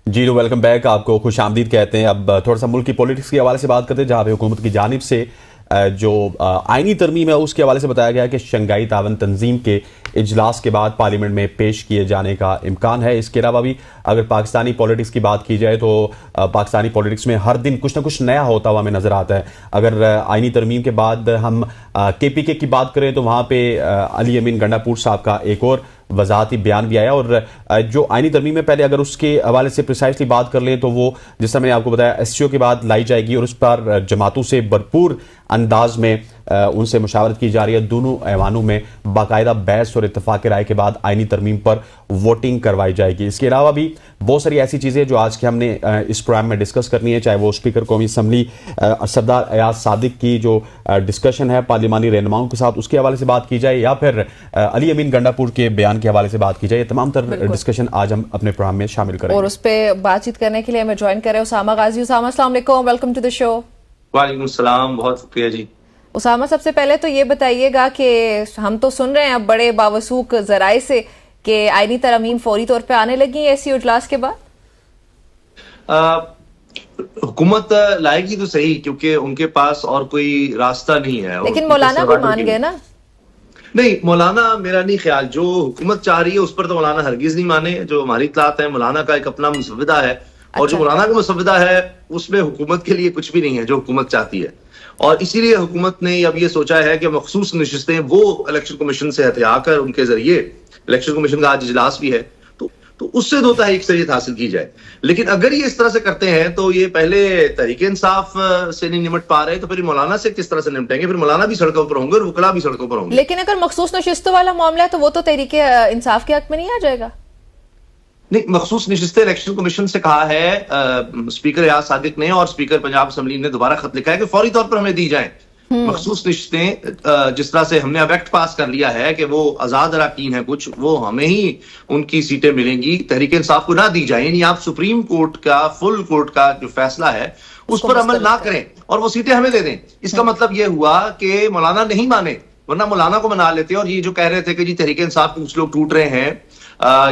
जी लो, वेलकम बैक। आपको खुश आमदीद कहते हैं। अब थोड़ा सा मुल्क की पॉलिटिक्स के हवाले से बात करते हैं, जहाँ पे हुकूमत की जानिब से जो आइनी तरमीम है उसके हवाले से बताया गया है कि शंघाई तावन तंजीम के इजलास के बाद पार्लियामेंट में पेश किए जाने का इम्कान है। इसके अलावा भी अगर पाकिस्तानी पॉलिटिक्स की बात की जाए तो पाकिस्तानी पॉलिटिक्स में हर दिन कुछ ना कुछ नया होता हुआ हमें नजर आता है। अगर आइनी तरमीम के बाद हम KPK की बात करें तो वहाँ पे अली अमीन गंडापुर साहब का एक और वजाहती बयान भी आया। और जो आइनी तरमीम है, पहले अगर उसके हवाले से प्रिसाइसली बात कर लें तो वो जिस तरह मैंने आपको बताया SCO के बाद लाई जाएगी और उस पर जमातों से भरपूर अंदाज में उनसे मुशावरत की जा रही है। दोनों ऐवानों में बाकायदा बहस और इत्तफाक राय के बाद आइनी तरमीम पर वोटिंग करवाई जाएगी। इसके अलावा भी बहुत सारी ऐसी चीज़ें जो आज के हमने इस प्रोग्राम में डिस्कस करनी है, चाहे वो स्पीकर कौमी असम्बली सरदार अयाज सादिक की जो डिस्कशन है पार्लिमानी रहनुमाओं के साथ उसके हवाले से बात की जाए या फिर अली अमीन गंडापुर के बयान के हवाले से बात की जाए। तमाम तर डिस्कशन आज हम अपने प्रोग्राम में शामिल करेंगे और उस पर बातचीत करने के लिए हमें ज्वाइन करें उसामा गाजी। उसामा, अस्सलाम वालेकुम, वेलकम टू द शो। वालेकुम सलाम, बहुत शुक्रिया जी। उसामा, सबसे पहले तो ये बताइएगा कि हम तो सुन रहे हैं अब बड़े बावसूख जराए से कि आईनी तरमीम फौरी तौर पे आने लगी है SCO इजलास के बाद। हुकूमत लाएगी तो सही, क्योंकि उनके पास और कोई रास्ता नहीं है। लेकिन मौलाना भी मान गए ना? नहीं, मौलाना मेरा नहीं ख्याल, जो हुकूमत चाह रही है उस पर तो मौलाना हरगिज नहीं माने। जो हमारी इत्तलात है, मौलाना का एक अपना मुसव्विदा है और जो मौलाना का मुसव्विदा है उसमें हुकूमत के लिए कुछ भी नहीं है जो हुकूमत चाहती है। और इसीलिए हुकूमत ने अब ये सोचा है कि मखसूस नशिस्तें वो इलेक्शन कमीशन से हथिया कर उनके जरिए, इलेक्शन कमीशन का आज इजलास भी है, तो तो उससे 2/3 अक्सरियत हासिल की जाए। लेकिन अगर ये इस तरह से करते हैं तो ये पहले तहरीक इंसाफ से नहीं निपट पा रहे तो फिर मौलाना से किस तरह से निपटेंगे? फिर मौलाना भी सड़कों पर होंगे और वकला भी सड़कों पर होंगे। लेकिन अगर मखसूस नशिस्तों वाला मामला है तो वो तो तहरीक इंसाफ के हक में नहीं आ जाएगा। नहीं, मखसूस नशिस्तें इलेक्शन कमीशन से कहा है स्पीकर रियाज सादिक ने और स्पीकर पंजाब असेंबली ने दोबारा खत लिखा है कि फौरी तौर पर हमें दी जाए मखसूस नशिस्तें। जिस तरह से हमने अब एक्ट पास कर लिया है कि वो आजाद अराकीन है कुछ, वो हमें ही उनकी सीटें मिलेंगी, तहरीक इंसाफ को ना दी जाए। यानी आप सुप्रीम कोर्ट का, फुल कोर्ट का जो फैसला है उस पर अमल ना करें और वो सीटें हमें दे दें। इसका मतलब ये हुआ कि मौलाना नहीं माने, वरना मौलाना को मना लेते। और ये जो कह रहे थे कि जी तहरीक इंसाफ के कुछ लोग टूट रहे हैं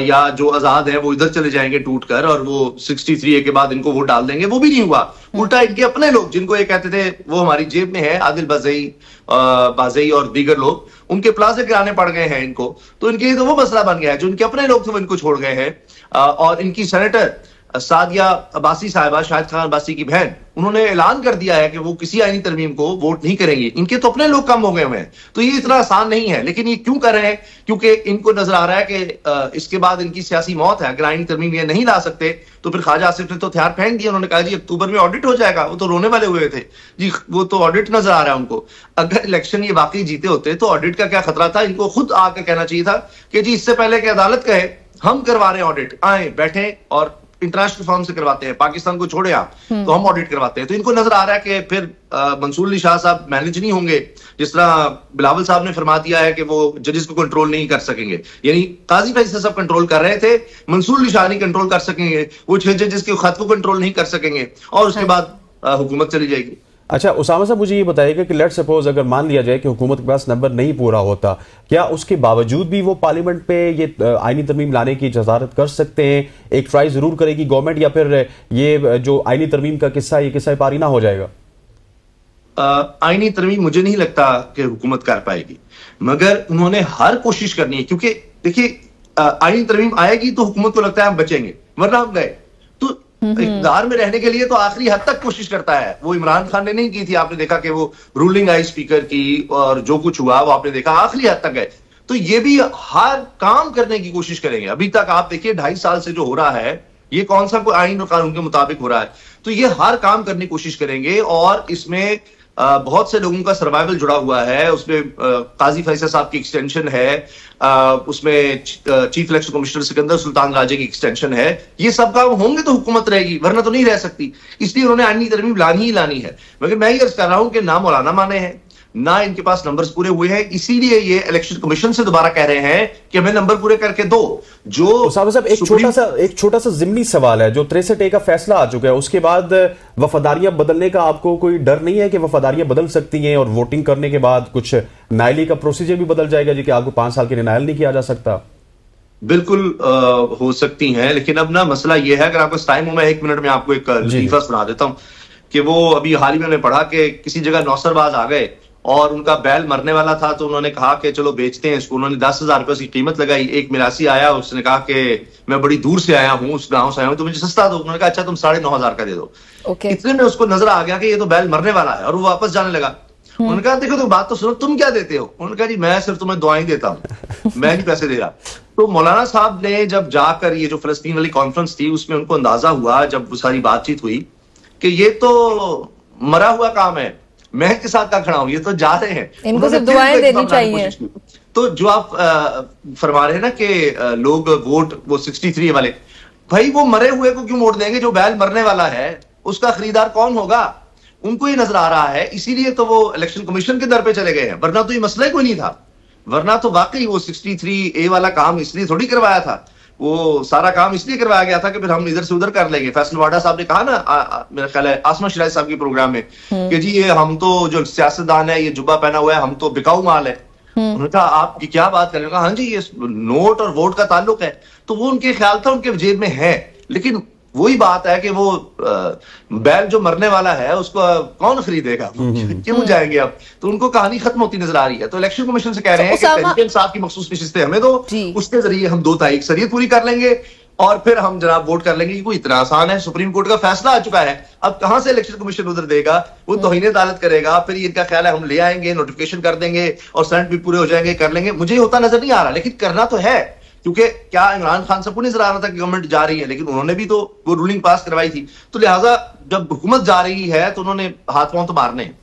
या जो आजाद है वो इधर चले जाएंगे टूट कर और वो 63A के बाद इनको वोट डाल देंगे, वो भी नहीं हुआ। उल्टा इनके अपने लोग जिनको ये कहते थे वो हमारी जेब में है, आदिल बाज़ई और दीगर लोग, उनके प्लाजे गिराने पड़ गए हैं इनको। तो इनके लिए तो वो मसला बन गया है, जो इनके अपने लोग थे वो इनको छोड़ गए हैं। और इनकी सेनेटर सादिया अब्बासी साहिबा, शाहिद खान अब्बासी की बहन, उन्होंने ऐलान कर दिया है कि वो किसी आईनी तरमीम को वोट नहीं करेंगे। इनके तो अपने लोग कम हो गए हुए हैं, तो ये इतना आसान नहीं है। लेकिन ये क्यों कर रहे हैं? क्योंकि इनको नजर आ रहा है कि इसके बाद इनकी सियासी मौत है। अगर आईनी तरमीम ये नहीं ला सकते तो फिर ख्वाजा आसिफ ने तो हथियार फेंक दिया। उन्होंने कहा जी अक्टूबर में ऑडिट हो जाएगा। वो तो रोने वाले हुए थे जी, वो तो ऑडिट नजर आ रहा है उनको। अगर इलेक्शन ये वाकई जीते होते तो ऑडिट का क्या खतरा था? इनको खुद आकर कहना चाहिए था कि जी इससे पहले कि अदालत कहे हम करवा रहे हैं ऑडिट, आए बैठे और इंटरनेशनल फर्म से करवाते हैं, पाकिस्तान को छोड़े आप, तो हम ऑडिट करवाते हैं। तो इनको नजर आ रहा है कि फिर मंसूर अली शाह साहब मैनेज नहीं होंगे, जिस तरह बिलावल साहब ने फरमा दिया है कि वो जजेस को कंट्रोल नहीं कर सकेंगे। यानी काजी फैसल सब कंट्रोल कर रहे थे, मंसूर अली शाह नहीं कंट्रोल कर सकेंगे, वो 6 जजेस के खत को कंट्रोल नहीं कर सकेंगे और उसके बाद हुकूमत चली जाएगी। अच्छा उसामा साहब, मुझे ये बताइएगा कि लेट सपोज अगर मान लिया जाए कि हुकूमत के पास नंबर नहीं पूरा होता, क्या उसके बावजूद भी वो पार्लियामेंट पे ये आईनी तरमीम लाने की जसारत कर सकते हैं? एक ट्राई जरूर करेगी गवर्नमेंट, या फिर ये जो आईनी तरमीम का किस्सा ये किस्सा पारी ना हो जाएगा? आईनी तरमीम मुझे नहीं लगता कि हुकूमत कर पाएगी, मगर उन्होंने हर कोशिश करनी है। क्योंकि देखिए आईनी तरमीम आएगी तो हुकूमत को लगता है हम बचेंगे, वरना हम गए। तो इक़्तिदार में रहने के लिए तो आखिरी हद तक कोशिश करता है। वो इमरान खान ने नहीं की थी, आपने देखा कि वो रूलिंग आई स्पीकर की और जो कुछ हुआ वो आपने देखा आखिरी हद तक गए। तो ये भी हर काम करने की कोशिश करेंगे। अभी तक आप देखिए 2.5 साल से जो हो रहा है, ये कौन सा कोई आईन और कानून के मुताबिक हो रहा है? तो ये हर काम करने की कोशिश करेंगे और इसमें बहुत से लोगों का सर्वाइवल जुड़ा हुआ है। उसमें काजी फैसल साहब की एक्सटेंशन है, उसमें chief election commissioner Sikandar Sultan राजे की एक्सटेंशन है। ये सब काम होंगे तो हुकूमत रहेगी, वरना तो नहीं रह सकती। इसलिए उन्होंने आईनी तरमीम लानी ही लानी है। मगर मैं ये अर्ज कर रहा हूं कि ना मौलाना माने हैं, ना इनके पास नंबर्स पूरे हुए हैं, इसीलिए ये इलेक्शन कमीशन से दोबारा कह रहे हैं कि हमें नंबर पूरे करके दो। जो साहब एक छोटा सा जिमनी सवाल है, जो 63A का फैसला आ चुका है उसके बाद वफादारियां बदलने का आपको कोई डर नहीं है कि वफादारियां बदल सकती हैं और वोटिंग करने के बाद कुछ नायली का प्रोसीजर भी बदल जाएगा जी कि आपको 5 साल के लिए नायल नहीं किया जा सकता? बिल्कुल हो सकती हैं, लेकिन अब ना मसला ये है, अगर आपको टाइम हो मैं 1 मिनट में आपको एक लतीफा सुना देता हूं कि वो अभी हाल ही में मैंने पढ़ा कि किसी जगह नौसरबाज आ गए और उनका बैल मरने वाला था, तो उन्होंने कहा कि चलो बेचते हैं इसको। उन्होंने 10,000 रुपए की कीमत लगाई। एक मिरासी आया, उसने कहा कि मैं बड़ी दूर से आया हूँ, उस गांव से आया हूँ, तो मुझे सस्ता दो। उन्होंने कहा अच्छा तुम 9,500 का दे दो। इतने में उसको नजर आ गया कि ये तो बैल मरने वाला है और वो वापस जाने लगा। उन्होंने कहा देखो तो बात तो सुनो, तुम क्या देते हो? उन्होंने कहा जी मैं सिर्फ तुम्हें दुआएं देता हूँ, मैं नहीं पैसे दे रहा। तो मौलाना साहब ने जब जाकर ये जो फलस्तीन वाली कॉन्फ्रेंस थी उसमें उनको अंदाजा हुआ, जब वो सारी बातचीत हुई, कि ये तो मरा हुआ काम है, मैं इनके साथ क्या खड़ा हूं, ये तो जा रहे हैं, इनको सिर्फ दुआएं देनी चाहिए। तो जो आप फरमा रहे हैं ना कि लोग वोट वो 63 वाले, भाई वो मरे हुए को क्यों वोट देंगे? जो बैल मरने वाला है उसका खरीदार कौन होगा? उनको ये नजर आ रहा है, इसीलिए तो वो इलेक्शन कमीशन के दर पे चले गए हैं, वरना तो ये मसला ही कोई नहीं था। वरना तो वाकई वो 63A वाला काम इसलिए थोड़ी करवाया था, वो सारा काम इसलिए करवाया गया था कि फिर हम इधर से उधर कर लेंगे। फैसल वाडा साहब ने कहा ना, मेरा ख्याल है आसमा शिराज साहब के प्रोग्राम में, कि जी ये हम तो जो सियासतदान है, ये जुब्बा पहना हुआ है, हम तो बिकाऊ माल है। उन्होंने कहा आप ये क्या बात कर रहे हो? हाँ जी, ये नोट और वोट का ताल्लुक है। तो वो उनके ख्याल था, उनके जेब में है, लेकिन वही बात है कि वो बैल जो मरने वाला है उसको कौन खरीदेगा? क्यों जाएंगे अब? तो उनको कहानी खत्म होती नजर आ रही है। तो इलेक्शन कमीशन से कह रहे हैं कि तहरीक इंसाफ की मखसूस नशिस्तें हमें दो, उसके जरिए हम 2/3 अक्सरियत पूरी कर लेंगे और फिर हम जनाब वोट कर लेंगे। कोई इतना आसान है? सुप्रीम कोर्ट का फैसला आ चुका है, अब कहां से इलेक्शन कमीशन उधर देगा? वो तौहीन अदालत करेगा, फिर इनका ख्याल है हम ले आएंगे, नोटिफिकेशन कर देंगे और सेनेट भी पूरे हो जाएंगे, कर लेंगे। मुझे होता नजर नहीं आ रहा, लेकिन करना तो है, क्योंकि क्या इमरान खान सबको नजर आ रहा था कि गवर्नमेंट जा रही है, लेकिन उन्होंने भी तो वो रूलिंग पास करवाई थी, तो लिहाजा जब हुकूमत जा रही है तो उन्होंने हाथ पांव तो मारने हैं।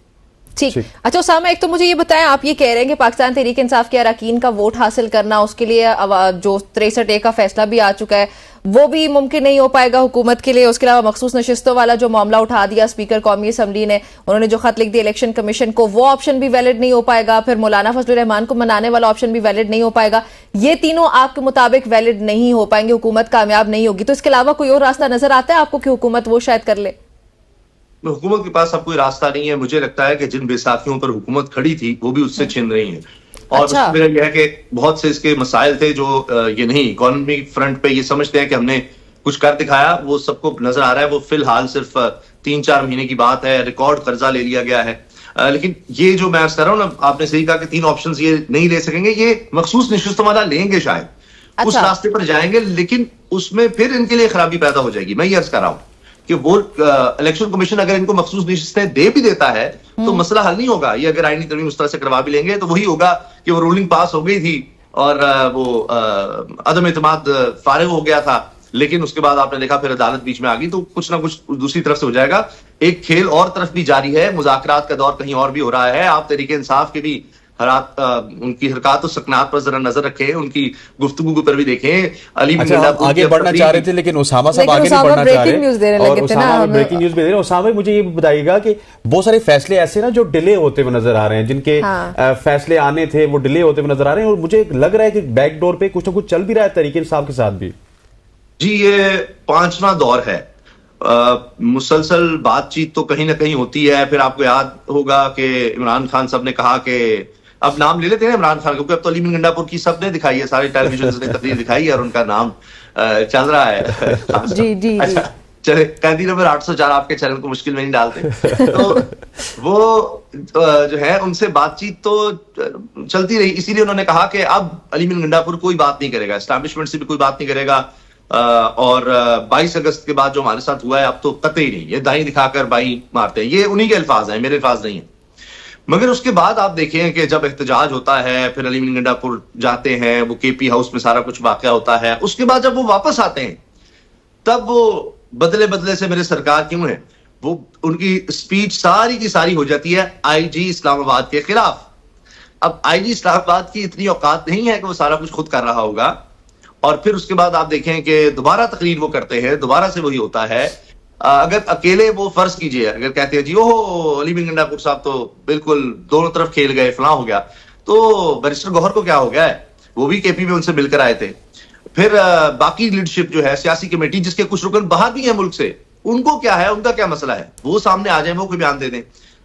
ठीक। अच्छा उसामा, एक तो मुझे ये बताएं, आप ये कह रहे हैं कि पाकिस्तान तहरीक इंसाफ के अरकान का वोट हासिल करना, उसके लिए जो 63A का फैसला भी आ चुका है, वो भी मुमकिन नहीं हो पाएगा हुकूमत के लिए। उसके अलावा मखसूस नशिस्तों वाला जो मामला उठा दिया स्पीकर कौमी असम्बली ने, उन्होंने जो खत लिख दिया इलेक्शन कमीशन को, वो ऑप्शन भी वैलिड नहीं हो पाएगा। फिर मौलाना फजलुर रहमान को मनाने वाला ऑप्शन भी वैलिड नहीं हो पाएगा। ये तीनों आपके मुताबिक वैलिड नहीं हो पाएंगे, हुकूमत कामयाब नहीं होगी। तो इसके अलावा कोई और रास्ता नजर आता है आपको कि हुकूमत वो शायद कर ले? हुकूमत के पास अब कोई रास्ता नहीं है। मुझे लगता है कि जिन बेसाखियों पर हुकूमत खड़ी थी वो भी उससे छिन रही है। और अच्छा। यह है कि बहुत से इसके मसाइल थे जो ये नहीं इकोनॉमी फ्रंट पे ये समझते हैं कि हमने कुछ कर दिखाया, वो सबको नजर आ रहा है। वो फिलहाल सिर्फ 3-4 महीने की बात है, रिकॉर्ड कर्जा ले लिया गया है। लेकिन ये जो मैं कर रहा हूँ ना, आपने सही कहा कि 3 ऑप्शन ये नहीं ले सकेंगे, ये मखसूस नशिस्तों वाला लेंगे शायद। उस अच्छा। रास्ते पर जाएंगे, लेकिन उसमें फिर इनके लिए खराबी पैदा हो जाएगी। मैं ये अर्ज कर रहा हूँ कि वो इलेक्शन कमीशन अगर इनको मखसूस नशिस्तें दे भी देता है तो मसला हल नहीं होगा। ये अगर आईनी तरमीम उस तरह से करवा भी लेंगे तो वही होगा कि वो रूलिंग पास हो गई थी और वो अदम एतमाद फारिग हो गया था, लेकिन उसके बाद आपने देखा फिर अदालत बीच में आ गई, तो कुछ ना कुछ दूसरी तरफ से हो जाएगा। एक खेल और तरफ भी जारी है, मुज़ाकरात का दौर कहीं और भी हो रहा है। आप तहरीक इंसाफ के भी उनकी हरकत और सकनात पर जरा नजर रखें, उनकी गुफ्तगू पर भी देखें। अली आगे बढ़ना चाह रहे थे लेकिन उसामा साहब आगे नहीं बढ़ना चाह रहे और उसामा ब्रेकिंग न्यूज भी दे रहे हैं। उसामा मुझे ये बताइएगा कि बहुत सारे फैसले ऐसे ना जो डिले होते हुए नजर आ रहे हैं, जिनके फैसले आने थे वो डिले होते हुए नजर आ रहे हैं, और मुझे लग रहा है कि बैकडोर पे कुछ ना कुछ चल भी रहा है तहरीक इंसाफ के साथ भी। जी, ये 5वां दौर है। मुसलसल बातचीत तो कहीं ना कहीं होती है। फिर आपको याद होगा कि इमरान खान साहब ने कहा कि अब नाम ले लेते हैं इमरान खान, क्योंकि अब तो अली मीन गंडापुर की सबने दिखाई है, सारे टेलीविजन ने तकरीर दिखाई है और उनका नाम चल रहा है। जी जी अच्छा, चले कैदी नंबर 804 आपके चैनल को मुश्किल में नहीं डालते। तो वो जो है उनसे बातचीत तो चलती रही, इसीलिए उन्होंने कहा कि अब अली मीन गंडापुर कोई बात नहीं करेगा, एस्टैब्लिशमेंट से भी कोई बात नहीं करेगा। और 22 अगस्त के बाद जो हमारे साथ हुआ है अब तो कतई नहीं, ये दाई दिखाकर बाई मारते हैं। ये उन्हीं के अल्फाज हैं, मेरे अल्फाज नहीं है। मगर उसके बाद आप देखें कि जब एहतजाज होता है, फिर अली मीन गंडापुर जाते हैं, वो केपी हाउस में सारा कुछ वाकया होता है, उसके बाद जब वो वापस आते हैं तब वो बदले बदले से मेरे सरकार क्यों है, वो उनकी स्पीच सारी की सारी हो जाती है आईजी इस्लामाबाद के खिलाफ। अब आईजी इस्लामाबाद की इतनी औकात नहीं है कि वो सारा कुछ खुद कर रहा होगा। और फिर उसके बाद आप देखें कि दोबारा तकरीर वो करते हैं, दोबारा से वही होता है। अगर अकेले वो फर्ज कीजिए, अगर कहते हैं जी ओहो अली मीन गंडापुर साहब तो बिल्कुल दोनों तरफ खेल गए, फलां हो गया, तो बैरिस्टर गौहर को क्या हो गया है, वो भी केपी में उनसे मिलकर आए थे। फिर बाकी लीडरशिप जो है, सियासी कमेटी जिसके कुछ रुकन बाहर भी हैं मुल्क से, उनको क्या है, उनका क्या मसला है, वो सामने आ जाए, वो कोई बयान दे दें।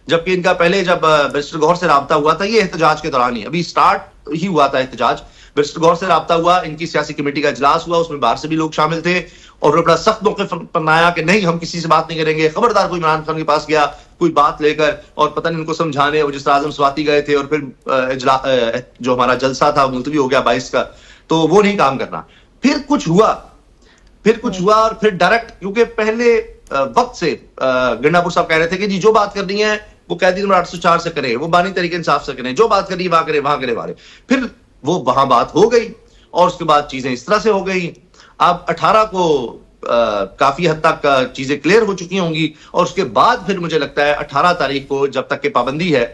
जबकि इनका पहले जब बैरिस्टर गौहर से राब्ता हुआ था, ये एहतजाज के दौरान ही, अभी स्टार्ट ही हुआ था एहतजाज, बैरिस्टर गौहर से राब्ता हुआ, इनकी सियासी कमेटी का इजलास हुआ, उसमें बाहर से भी लोग शामिल थे, और बड़ा सख्त मौके अपनाया कि नहीं हम किसी से बात नहीं करेंगे। खबरदार कोई इमरान खान के पास गया कोई बात लेकर, और पता नहीं उनको समझाने, वो जिस आजम स्वाति गए थे और फिर जो हमारा जलसा था मुलतवी हो गया 22 का, तो वो नहीं काम करना। फिर कुछ हुआ और फिर डायरेक्ट, क्योंकि पहले वक्त से गंडापुर साहब कह रहे थे कि जी जो बात करनी है वो कैदी नंबर 804 से करें, वो बानी तरीके इंसाफ से करें, जो बात करनी वहां करे वाले। फिर वो वहां बात हो गई और उसके बाद चीजें इस तरह से हो गई। अब 18 को काफी हद तक चीजें क्लियर हो चुकी होंगी, और उसके बाद फिर मुझे लगता है 18 तारीख को जब तक के पाबंदी है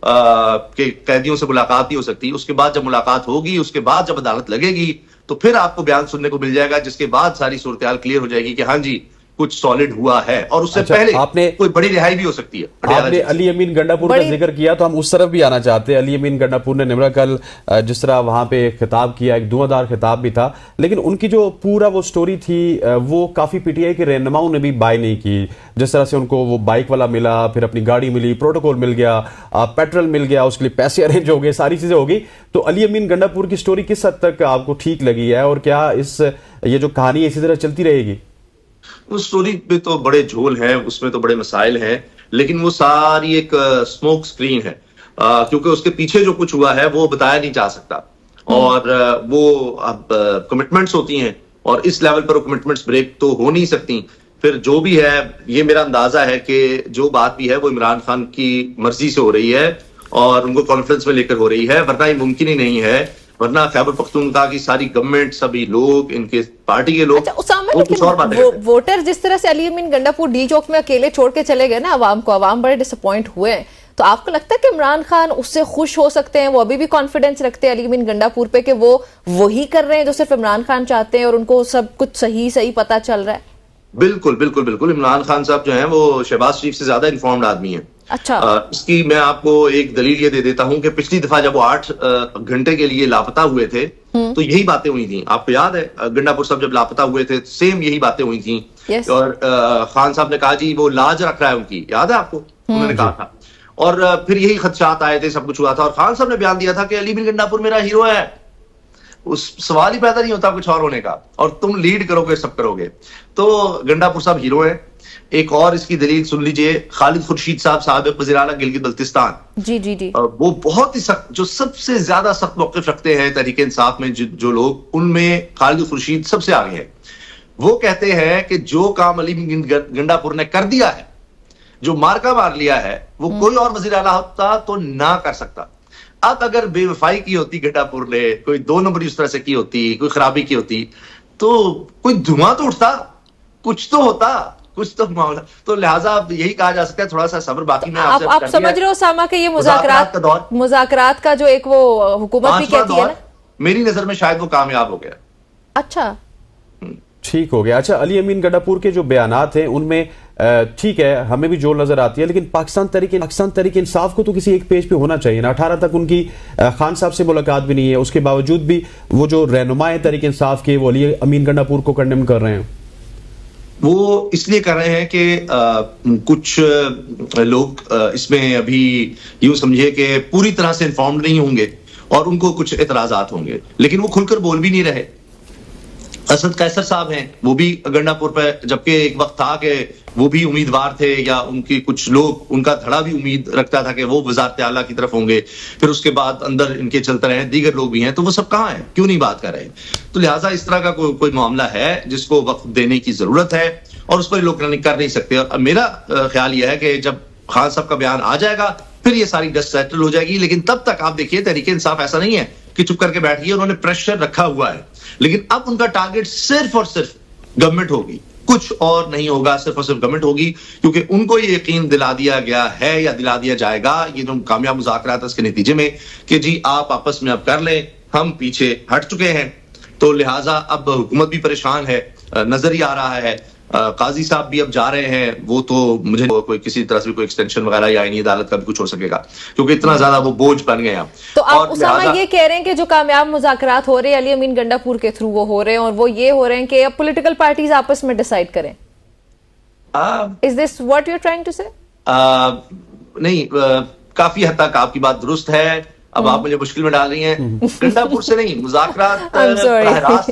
कि कैदियों से मुलाकात नहीं हो सकती, उसके बाद जब मुलाकात होगी, उसके बाद जब अदालत लगेगी, तो फिर आपको बयान सुनने को मिल जाएगा, जिसके बाद सारी सूरत हाल क्लियर हो जाएगी कि हाँ जी कुछ सॉलिड हुआ है, और उससे पहले आपने कोई बड़ी रिहाई भी हो सकती है। आपने अली अमीन गंडापुर का जिक्र किया तो हम उस तरफ भी आना चाहते हैं। अली अमीन गंडापुर ने निमरा कल जिस तरह वहां पे खिताब किया, एक धुआंधार खिताब भी था, लेकिन उनकी जो पूरा वो स्टोरी थी वो काफी पीटीआई के रहनुमाओं ने भी बाय नहीं की। जिस तरह से उनको वो बाइक वाला मिला, फिर अपनी गाड़ी मिली, प्रोटोकॉल मिल गया, पेट्रोल मिल गया, उसके लिए पैसे अरेंज हो गए, सारी चीजें हो गई। तो अली अमीन गंडापुर की स्टोरी किस हद तक आपको ठीक लगी है, और क्या ये जो कहानी इसी तरह चलती रहेगी? उस स्टोरी पे तो बड़े झोल हैं, उसमें तो बड़े मसाइल हैं, लेकिन वो सारी एक स्मोक स्क्रीन है, क्योंकि उसके पीछे जो कुछ हुआ है वो बताया नहीं जा सकता। और वो अब कमिटमेंट्स होती हैं, और इस लेवल पर कमिटमेंट्स ब्रेक तो हो नहीं सकती। फिर जो भी है, ये मेरा अंदाजा है कि जो बात भी है वो इमरान खान की मर्जी से हो रही है और उनको कॉन्फ्रेंस में लेकर हो रही है, वरना ये मुमकिन ही नहीं है वरना खैबर पख्तूनख्वा की सारी गवर्नमेंट, सभी लोग, इनके पार्टी के लोग, अच्छा उसामा, वो कुछ और बातें लेकिन वोटर जिस तरह से अली अमीन गंडापुर डी चौक में अकेले छोड़ के चले गए ना अवाम को, अवाम बड़े डिसअपॉइंट हुए हैं, तो आपको लगता है कि इमरान खान उससे खुश हो सकते हैं? वो अभी भी कॉन्फिडेंस रखते हैं अली अमीन गंडापुर पे कि वो वही कर रहे हैं जो सिर्फ इमरान खान चाहते हैं और उनको सब कुछ सही सही पता चल रहा है? बिल्कुल बिल्कुल बिल्कुल। इमरान खान साहब जो हैं वो शहबाज शरीफ से ज्यादा इन्फॉर्म्ड आदमी हैं। अच्छा। इसकी मैं आपको एक दलील ये दे देता हूं कि पिछली दफा जब वो 8 घंटे के लिए लापता हुए थे तो यही बातें हुई थी। आपको याद है गंडापुर साहब जब लापता हुए थे सेम यही बातें हुई थी। Yes. और खान साहब ने कहा जी वो लाज रख रहा है उनकी, याद है आपको? उन्होंने कहा था। और फिर यही खदशात आए थे, सब कुछ हुआ था और खान साहब ने बयान दिया था कि अली अमीन गंडापुर मेरा हीरो है, उस सवाल ही पैदा नहीं होता कुछ और होने का, और तुम लीड करोगे, सब करोगे। तो गंडापुर साहब हीरो है। एक और इसकी दलील सुन लीजिए, खालिद खुर्शीद साहब साबिक वज़ीर आला गिलगित बल्तिस्तान, जी जी जी, वो बहुत ही सख्त, जो सबसे ज्यादा सख्त मौक़िफ़ रखते हैं तहरीक इंसाफ में जो लोग, उनमें खालिद खुर्शीद सबसे आगे है। वो कहते हैं कि जो काम अली अमीन गंडापुर ने कर दिया है, जो मार्का मार लिया है, वो कोई और वज़ीर आला होता तो ना कर सकता। अब अगर बेवफाई की होती गंडापुर ने, कोई 2 नंबरी उस तरह से की होती, कोई खराबी की होती, तो कोई धुआं तो उठता, कुछ तो होता, कुछ तो मामला। तो लिहाजा यही कहा जा सकता है थोड़ा सा सब्र बाकी में। आप समझ रहे हो सामा के ये मुज़ाकरात का जो एक वो हुकूमत भी कहती है ना, मेरी नजर में शायद वो कामयाब हो गया। अच्छा ठीक हो गया। अच्छा, अली अमीन गंडापुर के जो बयानात हैं उनमें ठीक है, हमें भी जोर नजर आती है, लेकिन पाकिस्तान तहरीक इंसाफ को तो किसी एक पेज पे होना चाहिए ना। 18 तक उनकी खान साहब से मुलाकात भी नहीं है, उसके बावजूद भी वो जो रहनुमा है तहरीक इंसाफ के, वो अली अमीन गंडापुर को कंडेम कर रहे हैं। वो इसलिए कर रहे हैं कि कुछ लोग इसमें अभी यूं समझिए कि पूरी तरह से इन्फॉर्म्ड नहीं होंगे और उनको कुछ एतराजात होंगे, लेकिन वो खुलकर बोल भी नहीं रहे। असद कैसर साहब हैं, वो भी गंडापुर पर, जबकि एक वक्त था कि वो भी उम्मीदवार थे, या उनकी कुछ लोग, उनका धड़ा भी उम्मीद रखता था कि वो वजारत आला की तरफ होंगे। फिर उसके बाद अंदर इनके चलते रहे दीगर लोग भी हैं, तो वो सब कहाँ हैं, क्यों नहीं बात कर रहे? तो लिहाजा इस तरह का कोई मामला है जिसको वक्त देने की जरूरत है और उस पर लोग कर नहीं सकते। और मेरा ख्याल यह है कि जब खान साहब का बयान आ जाएगा फिर ये सारी डस्ट सेटल हो जाएगी, लेकिन तब तक आप देखिए तहरीक इंसाफ ऐसा नहीं है कि चुप करके बैठ गई, उन्होंने प्रेशर रखा हुआ है, लेकिन अब उनका टारगेट सिर्फ और सिर्फ गवर्नमेंट होगी, कुछ और नहीं होगा, सिर्फ और सिर्फ गवर्नमेंट होगी, क्योंकि उनको ये यकीन दिला दिया गया है या दिला दिया जाएगा ये जो कामयाब मुज़ाकरात है उसके नतीजे में कि जी आप आपस में अब कर लें, हम पीछे हट चुके हैं। तो लिहाजा अब हुकूमत भी परेशान है, नजर ही आ रहा है। काजी साहब भी अब जा रहे हैं, वो तो मुझे कोई किसी तरह से कोई एक्सटेंशन वगैरह या नहीं अदालत का भी कुछ हो सकेगा, क्योंकि इतना ज्यादा वो बोझ बन गए हैं। तो आप उसामा ये कह रहे हैं कि जो कामयाब मुज़ाकरात हो रहे हैं अली अमीन गंडापुर के थ्रू वो हो रहे हैं, और वो ये हो रहे हैं कि अब पॉलिटिकल पार्टीज आपस में डिसाइड करें। Is this what you are trying to say? नहीं, काफी हद तक आपकी बात दुरुस्त है। अब आप मुझे मुश्किल में डाल रही हैं। गंडापुर से नहीं, मुज़ाकरात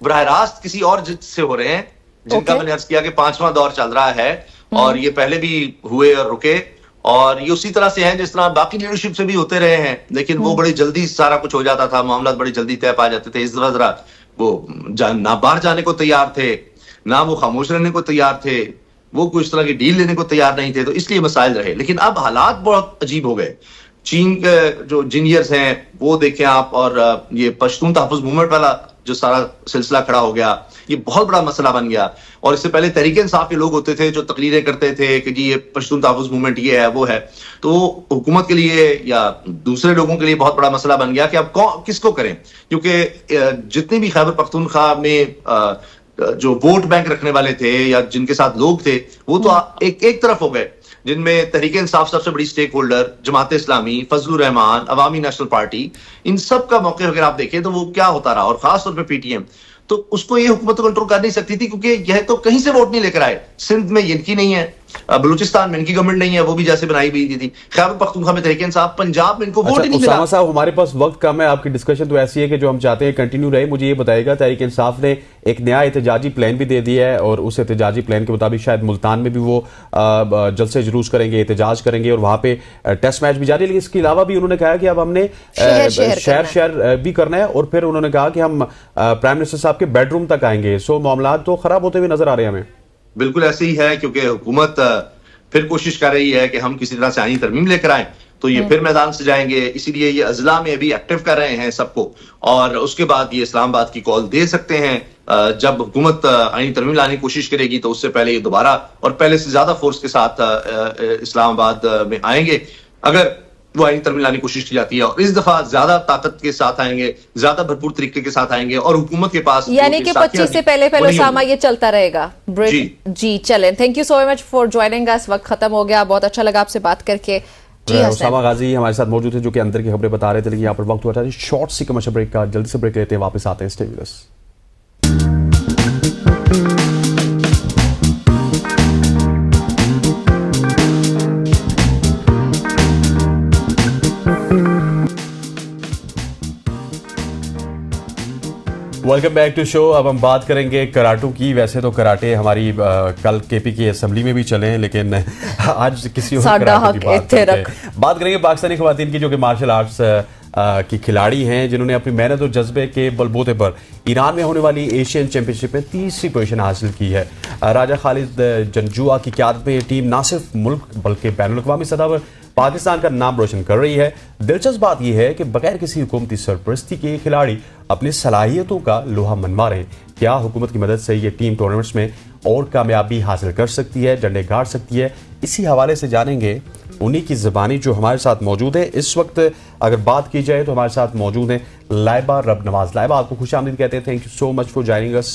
बराह रास्त किसी और से हो रहे हैं, जिनका मैंने अर्ज किया कि 5वां दौर चल रहा है, और ये पहले भी हुए और रुके, और ये उसी तरह से हैं जिस तरह बाकी लीडरशिप से भी होते रहे हैं, लेकिन वो बड़ी जल्दी सारा कुछ हो जाता था, मामला बड़ी जल्दी तय पा जाते थे। इस तरह वो ना बाहर जाने को तैयार थे, ना वो खामोश रहने को तैयार थे, वो कोई इस तरह की डील लेने को तैयार नहीं थे, तो इसलिए मसाइल रहे। लेकिन अब हालात बहुत अजीब हो गए। चीन के जो इंजीनियर्स हैं वो देखें आप, और ये पश्तून तहफ़्फ़ुज़ मूवमेंट वाला जो सारा सिलसिला खड़ा हो गया, ये बहुत बड़ा मसला बन गया। और इससे पहले तहरीक इंसाफ के लोग होते थे जो तकरीरें करते थे कि जी ये पश्तून तहफ़्फ़ुज़ मूवमेंट ये है वो है, तो हुकूमत के लिए या दूसरे लोगों के लिए बहुत बड़ा मसला बन गया कि अब किसको करें, क्योंकि जितने भी खैबर पख्तूनख्वा में जो वोट बैंक रखने वाले थे या जिनके साथ लोग थे, वो तो एक तरफ हो गए, जिनमें तहरीक इंसाफ सबसे बड़ी स्टेक होल्डर, जमात इस्लामी, फजलुर रहमान, अवामी नेशनल पार्टी, इन सब का मौके अगर आप देखें तो वो क्या होता रहा, और खास तौर पे पीटीएम, तो उसको ये हुकूमत कंट्रोल कर नहीं सकती थी, क्योंकि यह तो कहीं से वोट नहीं लेकर आए। सिंध में इनकी नहीं है, बलूचिस्तान में इनकी गवर्नमेंट नहीं है, वो भी जैसे बनाई हुई थी। खैबर पख्तूनख्वा में तहरीक इंसाफ, पंजाब में इनको वोट ही नहीं मिला। उसामा साहब, हमारे पास वक्त कम है, आपकी डिस्कशन तो ऐसी है कि जो हम चाहते हैं कंटिन्यू रहे। मुझे ये बताइएगा, तहरीक इंसाफ ने एक नया एहतजाजी प्लान भी दे दिया है, और उस एहतजाजी प्लान के मुताबिक शायद मुल्तान में भी वो जलसे जुलूस करेंगे, एहतजाज करेंगे, और वहां पे टेस्ट मैच भी जारी है। लेकिन इसके अलावा भी उन्होंने कहा कि अब हमने शहर भी करना है, और फिर उन्होंने कहा कि हम प्राइम मिनिस्टर साहब के बेडरूम तक आएंगे। सो मामला तो खराब होते हुए नजर आ रहे हैं हमें। बिल्कुल ऐसे ही है, क्योंकि हुकूमत फिर कोशिश कर रही है कि हम किसी तरह से आईनी तरमीम लेकर आए, तो ये फिर मैदान से जाएंगे, इसीलिए ये अजला में अभी एक्टिव कर रहे हैं सबको, और उसके बाद ये इस्लामाबाद की कॉल दे सकते हैं। जब हुकूमत आईनी तरमीम लाने की कोशिश करेगी तो उससे पहले ये दोबारा और पहले से ज्यादा फोर्स के साथ इस्लामाबाद में आएंगे, अगर वो आईनी तरमीम लाने की कोशिश की जाती है। और इस दफा ज्यादा ताकत के साथ आएंगे, ज्यादा भरपूर तरीके के साथ आएंगे, और हुकूमत के पास यानी कि 25 से पहले उसामा ये चलता रहेगा। जी चलें, thank you so much for joining us. वक्त खत्म हो गया, बहुत अच्छा लगा आपसे बात करके। उसामा गाजी हमारे साथ मौजूद है जो कि अंदर की खबरें बता रहे थे, लेकिन यहाँ पर वक्त हुआ था शॉर्ट सी कमर्शियल ब्रेक का, जल्दी से ब्रेक लेते हैं, वापस आते हैं। Stay with us. Welcome back to show. अब हम बात करेंगे कराटों की। वैसे तो कराटे हमारी कल केपी की असेंबली में भी चले हैं, लेकिन आज किसी और कराटे की बात करते हैं। बात करेंगे पाकिस्तानी खवातीन की जो कि मार्शल आर्ट्स की खिलाड़ी हैं, जिन्होंने अपनी मेहनत और जज्बे के बलबूते पर ईरान में होने वाली एशियन चैंपियनशिप में तीसरी पोजीशन हासिल की है। राजा खालिद जंजुआ की क़यादत में ये टीम न सिर्फ मुल्क बल्कि बैनुल-अक़वामी सतह पर पाकिस्तान का नाम रोशन कर रही है। दिलचस्प बात यह है कि बगैर किसी हुकूमती सरपरस्ती के खिलाड़ी अपनी सलाहियतों का लोहा मनवा रहे हैं। क्या हुकूमत की मदद से ये टीम टूर्नामेंट्स में और कामयाबी हासिल कर सकती है, झंडे गाड़ सकती है? इसी हवाले से जानेंगे उन्हीं की ज़बानी जो हमारे साथ मौजूद है। इस वक्त अगर बात की जाए तो हमारे साथ मौजूद हैं लाइबा रब नवाज। लाइबा, आपको खुशामदीद कहते हैं, thank you so much for joining us.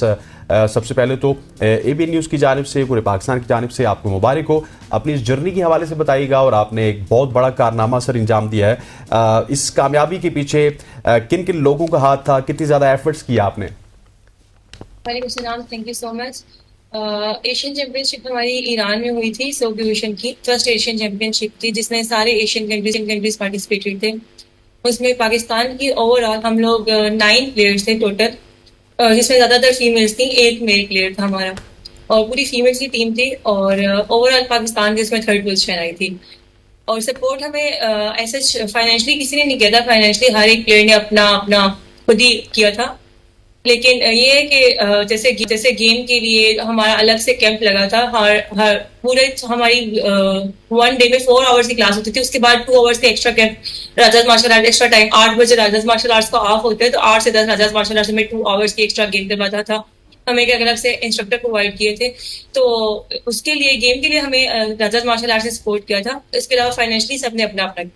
सबसे पहले तो एबीएन न्यूज़ की जानिब से, पूरे पाकिस्तान की जानिब से आपको मुबारक हो। अपनी इस जर्नी के हवाले से बताइएगा, और आपने एक बहुत बड़ा कारनामा सर अंजाम दिया है। इस कामयाबी के पीछे किन किन लोगों का हाथ था, कितनी ज़्यादा एफर्ट्स किया आपने? वालेकुम सलाम, thank you so much. Asian championship हमारी ईरान में हुई थी, सो डिवीजन की फर्स्ट एशियन चैंपियनशिप थी जिसमें सारे एशियन कंट्रीज पार्टिसिपेटेड थे। उसमें पाकिस्तान की ओवरऑल हम लोग 9 प्लेयर्स थे टोटल, जिसमें ज़्यादातर फीमेल्स थी, एक मेल प्लेयर था हमारा, और पूरी फीमेल्स की टीम थी। और ओवरऑल पाकिस्तान की इसमें 3rd पोजीशन आई थी। और सपोर्ट हमें ऐसे फाइनेंशियली किसी ने नहीं किया था, फाइनेंशियली हर एक प्लेयर ने अपना अपना खुद ही किया था। लेकिन ये है कि जैसे गेम के लिए हमारा अलग से कैंप लगा था। हर पूरे हमारी 1 डे में 4 आवर्स की क्लास होती थी, उसके बाद 2 आवर्स के extra camp Raja's martial art extra time. 8 बजे राजाज मार्शल आर्ट्स का ऑफ होता है, तो 8 से 10 राजाज मार्शल आर्ट्स में 2 आवर्स की एक्स्ट्रा गेम करवाता था। हमें एक अलग से इंस्ट्रक्टर प्रोवाइड किए थे, तो उसके लिए गेम के लिए हमें राजाज मार्शल आर्ट से सपोर्ट किया था। इसके अलावा फाइनेंशियली सबने अपना अपना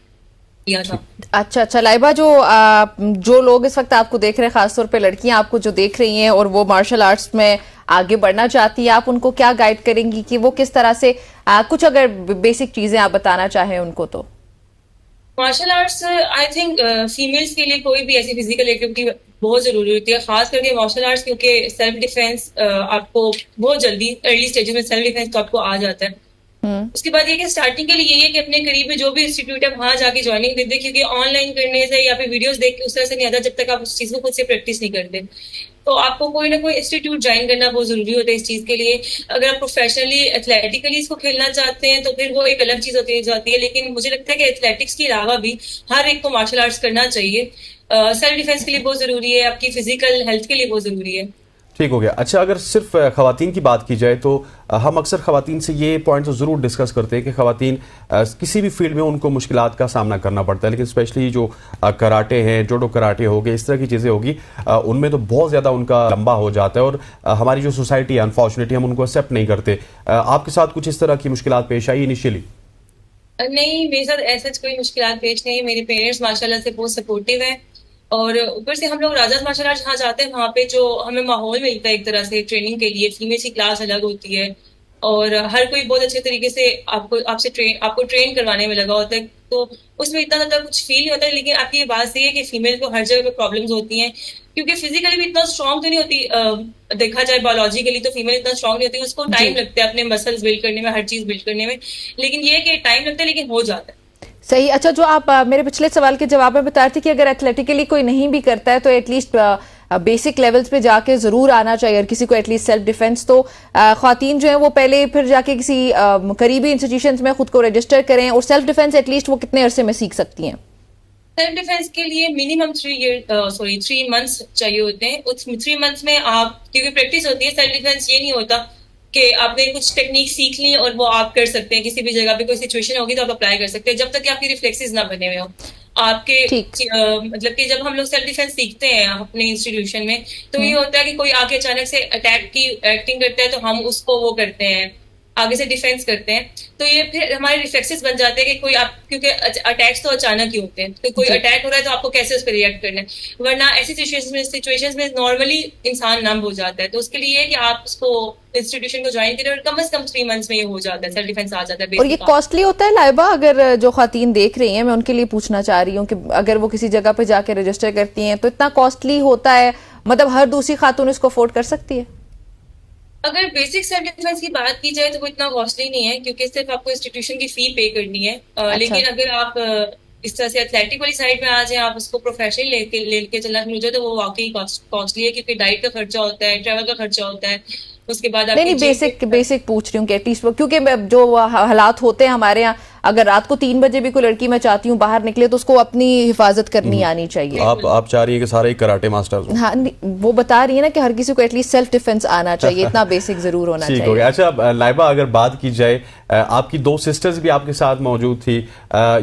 किया था। अच्छा लाइबा, जो लोग इस वक्त आपको देख रहे हैं, खासतौर पे लड़कियां आपको जो देख रही हैं और वो मार्शल आर्ट्स में आगे बढ़ना चाहती है, आप उनको क्या गाइड करेंगी कि वो किस तरह से कुछ अगर बेसिक चीजें आप बताना चाहें उनको? तो martial arts I think females के लिए कोई भी ऐसी फिजिकल एक्टिविटी बहुत जरूरी होती है, खास करके मार्शल आर्ट्स, क्योंकि सेल्फ डिफेंस आपको बहुत जल्दी अर्ली स्टेजेस में सेल्फ डिफेंस तो आपको आ जाता है। उसके बाद ये कि स्टार्टिंग के लिए यही है कि अपने करीब में जो भी इंस्टीट्यूट है वहां जाके ज्वाइनिंग दे दे, क्योंकि ऑनलाइन करने से या फिर वीडियोस देख के उस तरह से नहीं आता जब तक आप उस चीज को खुद से प्रैक्टिस नहीं करते। तो आपको कोई ना कोई इंस्टीट्यूट ज्वाइन करना बहुत जरूरी होता है इस चीज के लिए। अगर आप प्रोफेशनली एथलेटिकली इसको खेलना चाहते हैं तो फिर वो एक अलग चीज होती जाती है, लेकिन मुझे लगता है कि एथलेटिक्स के अलावा भी हर एक को मार्शल आर्ट्स करना चाहिए। सेल्फ डिफेंस के लिए बहुत जरूरी है, आपकी फिजिकल हेल्थ के लिए बहुत जरूरी है। ठीक हो गया। अच्छा, अगर सिर्फ खवातीन की बात की जाए तो हम अक्सर खवातीन से ये पॉइंट तो ज़रूर डिस्कस करते हैं कि खवातीन किसी भी फील्ड में उनको मुश्किलात का सामना करना पड़ता है, लेकिन स्पेशली जो कराटे हैं, जोडो कराटे हो गए, इस तरह की चीज़ें होगी, उनमें तो बहुत ज़्यादा उनका लंबा हो जाता है, और हमारी जो सोसाइटी है अनफॉर्चुनेटली हम उनको एक्सेप्ट नहीं करते। आपके साथ कुछ इस तरह की मुश्किलात पेश आई इनिशियली? नहीं, मेरे साथ ऐसा कोई मुश्किलात पेश नहीं। मेरे पेरेंट्स माशाल्लाह से बहुत सपोर्टिव है, और ऊपर से हम लोग राजाज मार्शल आर्ट्स जहाँ जाते हैं वहाँ पे जो हमें माहौल मिलता है एक तरह से ट्रेनिंग के लिए, फीमेल की क्लास अलग होती है, और हर कोई बहुत अच्छे तरीके से आपको ट्रेन करवाने में लगा होता है, तो उसमें इतना ज़्यादा कुछ फील नहीं होता है। लेकिन आपकी ये बात सही है कि फीमेल को हर जगह पे प्रॉब्लम्स होती हैं, क्योंकि फिजिकली भी इतना स्ट्रॉन्ग तो नहीं होती। देखा जाए बायोलॉजिकली तो फीमेल इतना स्ट्रॉन्ग नहीं होती, उसको टाइम लगता है अपने मसल्स बिल्ड करने में, हर चीज बिल्ड करने में, लेकिन ये कि टाइम लगता है लेकिन हो जाता है। सही। अच्छा, जो आप मेरे पिछले सवाल के जवाब में बता रहे थे कि अगर एथलेटिकली कोई नहीं भी करता है तो एटलीस्ट बेसिक लेवल्स पे जाके जरूर आना चाहिए, और किसी को एटलीस्ट सेल्फ डिफेंस, तो ख्वातीन जो है वो पहले फिर जाके किसी करीबी इंस्टीट्यूशंस में खुद को रजिस्टर करें, और सेल्फ डिफेंस एटलीस्ट वो कितने अरसे में सीख सकती हैं? सेल्फ डिफेंस के लिए मिनिमम 3 मंथ्स चाहिए होते हैं। उस 3 मंथ्स में आप, क्योंकि प्रैक्टिस होती है, सेल्फ डिफेंस ये नहीं होता कि आपने कुछ टेक्निक सीख ली और वो आप कर सकते हैं, किसी भी जगह पे कोई सिचुएशन होगी तो आप अप्लाई कर सकते हैं, जब तक कि आपके रिफ्लेक्सेस ना बने हुए हो आपके। मतलब कि जब हम लोग सेल्फ डिफेंस सीखते हैं अपने इंस्टीट्यूशन में, तो ये होता है कि कोई आके अचानक से अटैक की एक्टिंग करता है तो हम उसको वो करते हैं, आगे से डिफेंस करते हैं, तो ये फिर हमारे रिफ्लेक्सेस बन जाते हैं कि कोई आप, क्योंकि अटैक्स तो अचानक ही होते हैं, तो कोई अटैक हो रहा है तो आपको कैसे उस पर रिएक्ट करना है, वरना ऐसी सिचुएशंस में नॉर्मली इंसान नम हो जाता है। तो उसके लिए कि आप उसको इंस्टीट्यूशन को ज्वाइन करें और कम से कम 3 months में ये हो जाता है, सेल्फ डिफेंस आ जाता है। और ये कॉस्टली होता है लाइबा? अगर जो खातन देख रही हैं, मैं उनके लिए पूछना चाह रही हूँ कि अगर वो किसी जगह पे जाके रजिस्टर करती हैं तो इतना कॉस्टली होता है, मतलब हर दूसरी खातून इसको अफोर्ड कर सकती है? अगर बेसिक सेल्फ डिफेंस की बात की जाए तो वो इतना कॉस्टली नहीं है, क्योंकि सिर्फ आपको इंस्टीट्यूशन की फी पे करनी है। लेकिन अगर आप इस तरह से एथलेटिक वाली साइड में आ जाए, आप उसको प्रोफेशनल लेके चलना शुरू हो जाए, तो वो वाकई कॉस्टली है, क्योंकि डाइट का खर्चा होता है, ट्रैवल का खर्चा होता है, उसके बाद नहीं बेसिक पूछ रही हूँ कि एटलीस्ट, क्योंकि जो हालात होते हैं हमारे यहाँ, अगर रात को 3 बजे भी कोई लड़की मैं चाहती हूँ बाहर निकले तो उसको अपनी हिफाजत करनी आनी चाहिए। आप चाह रही है कि सारे ही कराटे मास्टर्स हो? हाँ, वो बता रही है ना कि हर किसी को एटलीस्ट सेल्फ डिफेंस आना चाहिए, इतना बेसिक जरूर होना चाहिए। हो गया। अच्छा लाइबा, अगर बात की जाए, आपकी 2 सिस्टर्स भी आपके साथ मौजूद थी,